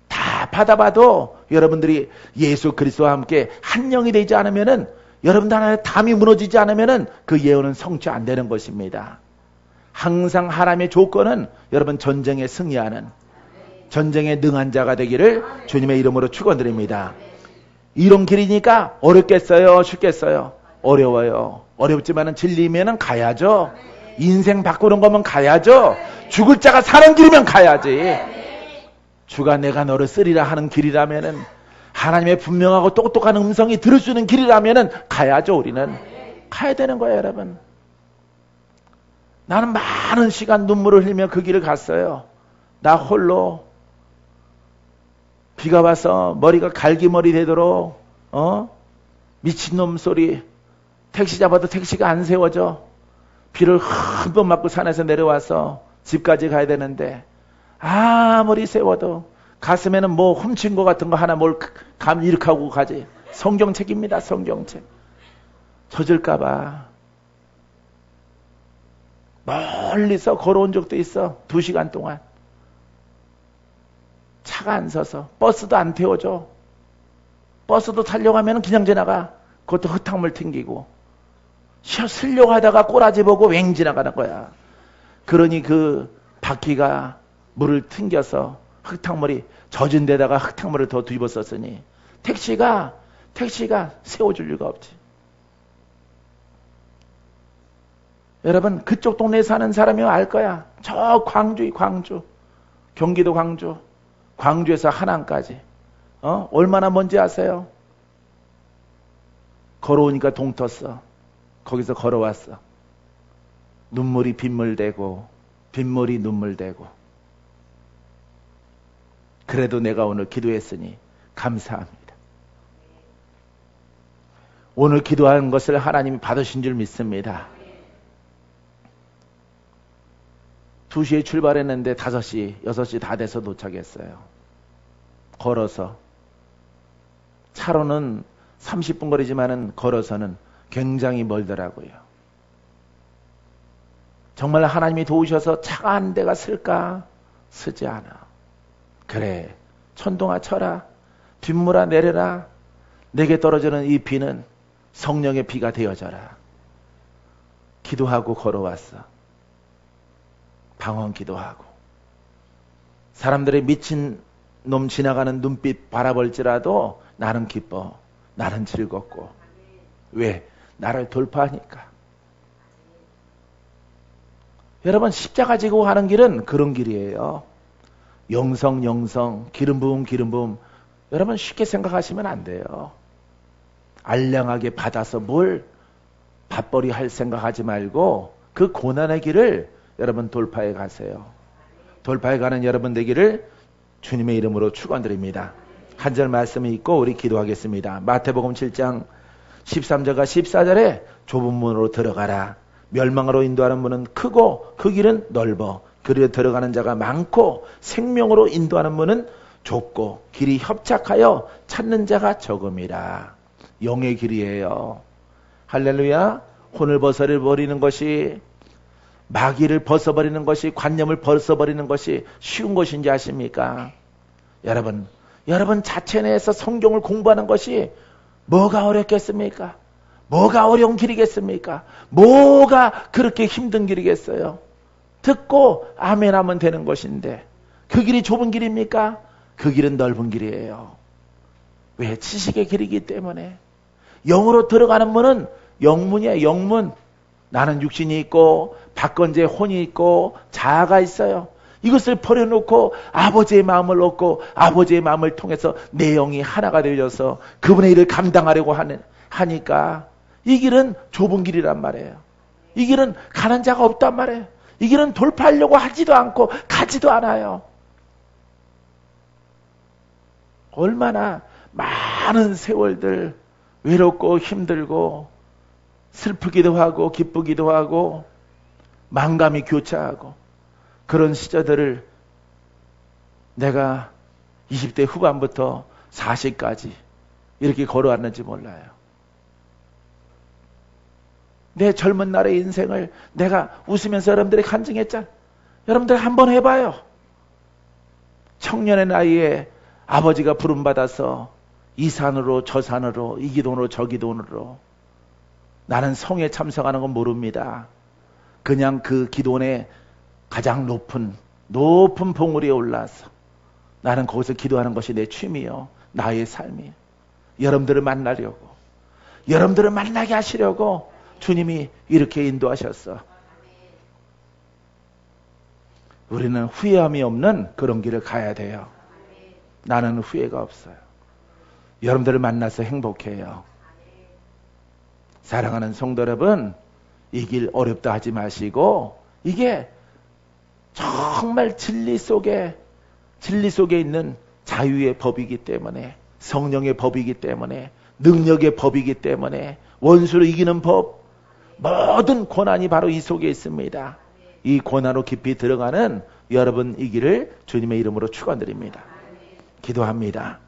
다 받아봐도 여러분들이 예수 그리스도와 함께 한 영이 되지 않으면은, 여러분들 안에 담이 무너지지 않으면은 그 예언은 성취 안 되는 것입니다. 항상 하나님의 조건은 여러분 전쟁에 승리하는, 전쟁에 능한 자가 되기를 주님의 이름으로 축원드립니다. 이런 길이니까 어렵겠어요? 쉽겠어요? 어려워요. 어렵지만은 진리면은 가야죠. 인생 바꾸는 거면 가야죠. 죽을 자가 사는 길이면 가야지. 주가 내가 너를 쓰리라 하는 길이라면은, 하나님의 분명하고 똑똑한 음성이 들을 수 있는 길이라면은 가야죠. 우리는 가야 되는 거예요, 여러분. 나는 많은 시간 눈물을 흘리며 그 길을 갔어요. 나 홀로 비가 와서 머리가 갈기머리 되도록 미친놈 소리, 택시 잡아도 택시가 안 세워져. 비를 한 번 맞고 산에서 내려와서 집까지 가야 되는데 아무리 세워도 가슴에는 뭐 훔친 것 같은 거 하나 뭘 이렇게 하고 가지. 성경책입니다. 성경책. 젖을까봐 멀리서 걸어온 적도 있어. 2시간 동안. 차가 안 서서. 버스도 안 태워줘. 버스도 타려고 하면 그냥 지나가. 그것도 흙탕물 튕기고. 쓰려고 하다가 꼬라지 보고 왱 지나가는 거야. 그러니 그 바퀴가 물을 튕겨서 흙탕물이 젖은 데다가 흙탕물을 더 뒤집어 썼으니 택시가 세워줄 리가 없지. 여러분 그쪽 동네에 사는 사람이면 알 거야. 저 광주, 경기도 광주에서 하남까지 얼마나 먼지 아세요? 걸어오니까 동 텄어. 거기서 걸어왔어. 눈물이 빗물되고 빗물이 눈물되고. 그래도 내가 오늘 기도했으니 감사합니다. 오늘 기도한 것을 하나님이 받으신 줄 믿습니다. 2시에 출발했는데 5시, 6시 다 돼서 도착했어요. 걸어서. 차로는 30분 거리지만은 걸어서는 굉장히 멀더라고요. 정말 하나님이 도우셔서 차가 한 대가 쓸까? 쓰지 않아. 그래, 천둥아 쳐라. 뒷물아 내려라. 내게 떨어지는 이 비는 성령의 비가 되어져라. 기도하고 걸어왔어. 방언 기도하고. 사람들의 미친 놈 지나가는 눈빛 바라볼지라도 나는 기뻐. 나는 즐겁고. 왜? 나를 돌파하니까. 여러분 십자가 지고 하는 길은 그런 길이에요. 영성, 기름 부음. 여러분 쉽게 생각하시면 안 돼요. 알량하게 받아서 뭘 밥벌이 할 생각하지 말고 그 고난의 길을 여러분 돌파해 가세요. 돌파해가는 여러분 되기를 주님의 이름으로 축원드립니다. 한 절 말씀이 있고 우리 기도하겠습니다. 마태복음 7장 13절과 14절에 좁은 문으로 들어가라. 멸망으로 인도하는 문은 크고 그 길은 넓어 그리로 들어가는 자가 많고 생명으로 인도하는 문은 좁고 길이 협착하여 찾는 자가 적음이라. 영의 길이에요. 할렐루야. 혼을 벗어버리는 것이, 마귀를 벗어버리는 것이, 관념을 벗어버리는 것이 쉬운 것인지 아십니까? 여러분 자체 내에서 성경을 공부하는 것이 뭐가 어렵겠습니까? 뭐가 어려운 길이겠습니까? 뭐가 그렇게 힘든 길이겠어요? 듣고 아멘 하면 되는 것인데 그 길이 좁은 길입니까? 그 길은 넓은 길이에요. 왜? 지식의 길이기 때문에. 영으로 들어가는 문은 영문이에요. 영문. 나는 육신이 있고 박건재의 혼이 있고 자아가 있어요. 이것을 버려놓고 아버지의 마음을 얻고 아버지의 마음을 통해서 내 영이 하나가 되어져서 그분의 일을 감당하려고 하니까 이 길은 좁은 길이란 말이에요. 이 길은 가는 자가 없단 말이에요. 이 길은 돌파하려고 하지도 않고 가지도 않아요. 얼마나 많은 세월들 외롭고 힘들고 슬프기도 하고 기쁘기도 하고 만감이 교차하고 그런 시절들을 내가 20대 후반부터 40까지 이렇게 걸어왔는지 몰라요. 내 젊은 날의 인생을 내가 웃으면서 여러분들에게 간증했잖아요. 여러분들 한번 해봐요. 청년의 나이에 아버지가 부름받아서 이 산으로 저 산으로 이 기도원으로 저 기도원으로 나는 성에 참석하는 건 모릅니다. 그냥 그 기도원의 가장 높은 봉우리에 올라서 나는 거기서 기도하는 것이 내 취미요. 나의 삶이에요. 여러분들을 만나려고, 여러분들을 만나게 하시려고 주님이 이렇게 인도하셨어. 우리는 후회함이 없는 그런 길을 가야 돼요. 나는 후회가 없어요. 여러분들을 만나서 행복해요. 사랑하는 성도 여러분, 이 길 어렵다 하지 마시고 이게 정말 진리 속에 있는 자유의 법이기 때문에, 성령의 법이기 때문에, 능력의 법이기 때문에, 원수를 이기는 법, 모든 고난이 바로 이 속에 있습니다. 이 고난으로 깊이 들어가는 여러분 이 길을 주님의 이름으로 축원드립니다. 기도합니다.